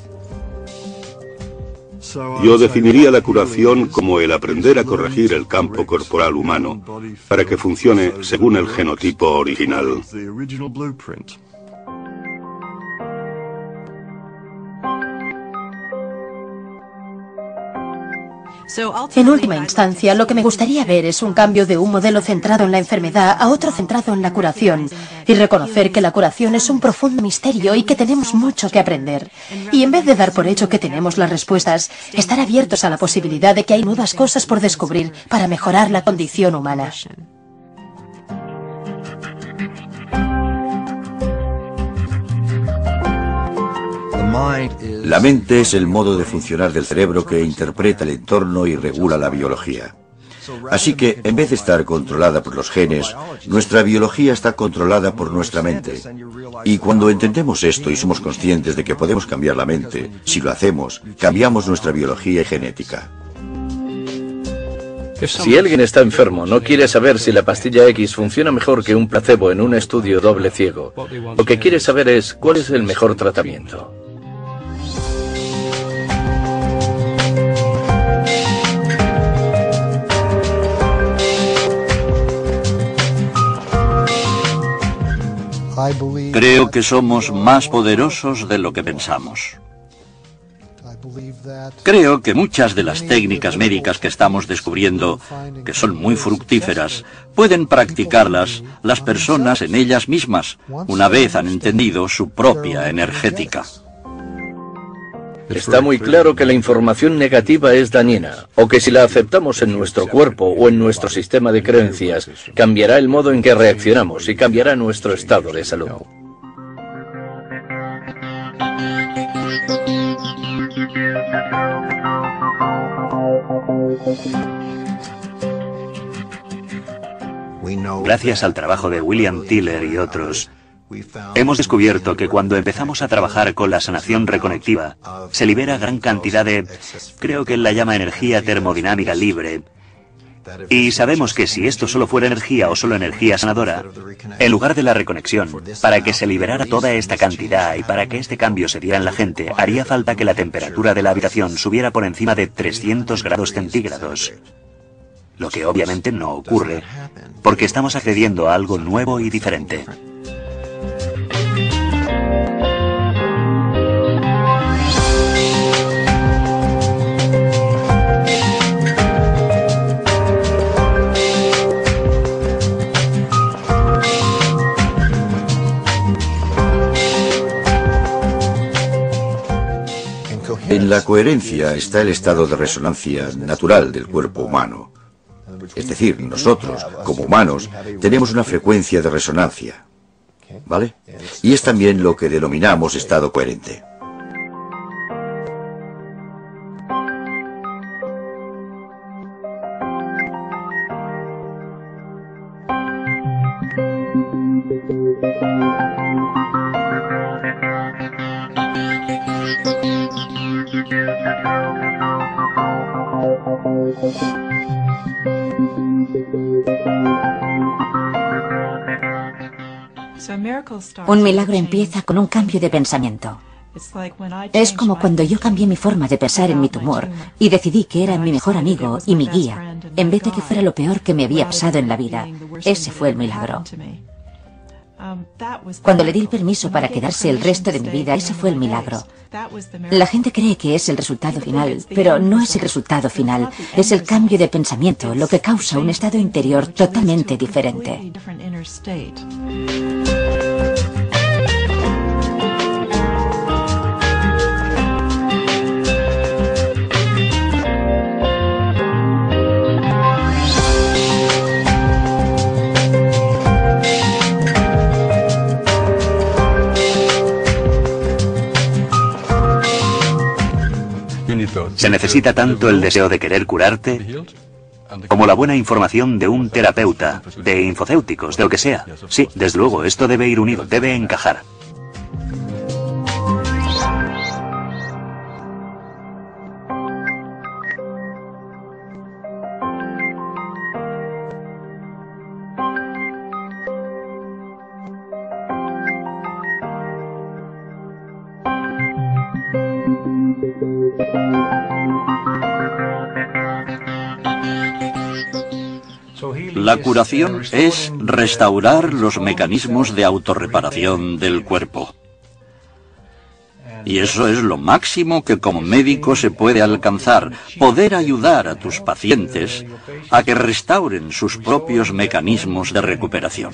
Yo definiría la curación como el aprender a corregir el campo corporal humano para que funcione según el genotipo original. En última instancia, lo que me gustaría ver es un cambio de un modelo centrado en la enfermedad a otro centrado en la curación, y reconocer que la curación es un profundo misterio y que tenemos mucho que aprender. Y en vez de dar por hecho que tenemos las respuestas, estar abiertos a la posibilidad de que hay nuevas cosas por descubrir para mejorar la condición humana. La mente es el modo de funcionar del cerebro que interpreta el entorno y regula la biología. Así que, en vez de estar controlada por los genes, nuestra biología está controlada por nuestra mente. Y cuando entendemos esto y somos conscientes de que podemos cambiar la mente, si lo hacemos, cambiamos nuestra biología y genética. Si alguien está enfermo, no quiere saber si la pastilla X funciona mejor que un placebo en un estudio doble ciego. Lo que quiere saber es cuál es el mejor tratamiento. Creo que somos más poderosos de lo que pensamos. Creo que muchas de las técnicas médicas que estamos descubriendo, que son muy fructíferas, pueden practicarlas las personas en ellas mismas, una vez han entendido su propia energética. Está muy claro que la información negativa es dañina, o que si la aceptamos en nuestro cuerpo o en nuestro sistema de creencias, cambiará el modo en que reaccionamos y cambiará nuestro estado de salud. Gracias al trabajo de William Tiller y otros, hemos descubierto que cuando empezamos a trabajar con la sanación reconectiva, se libera gran cantidad de, creo que él la llama energía termodinámica libre, y sabemos que si esto solo fuera energía o solo energía sanadora, en lugar de la reconexión, para que se liberara toda esta cantidad y para que este cambio se diera en la gente, haría falta que la temperatura de la habitación subiera por encima de 300 grados centígrados. Lo que obviamente no ocurre, porque estamos accediendo a algo nuevo y diferente. En la coherencia está el estado de resonancia natural del cuerpo humano. Es decir, nosotros, como humanos, tenemos una frecuencia de resonancia, ¿vale? Y es también lo que denominamos estado coherente. Un milagro empieza con un cambio de pensamiento. Es como cuando yo cambié mi forma de pensar en mi tumor y decidí que era mi mejor amigo y mi guía, en vez de que fuera lo peor que me había pasado en la vida. Ese fue el milagro. Cuando le di el permiso para quedarse el resto de mi vida, ese fue el milagro. La gente cree que es el resultado final, pero no es el resultado final. Es el cambio de pensamiento lo que causa un estado interior totalmente diferente. Se necesita tanto el deseo de querer curarte como la buena información de un terapeuta, de infocéuticos, de lo que sea. Sí, desde luego, esto debe ir unido, debe encajar. La curación es restaurar los mecanismos de autorreparación del cuerpo. Y eso es lo máximo que como médico se puede alcanzar, poder ayudar a tus pacientes a que restauren sus propios mecanismos de recuperación.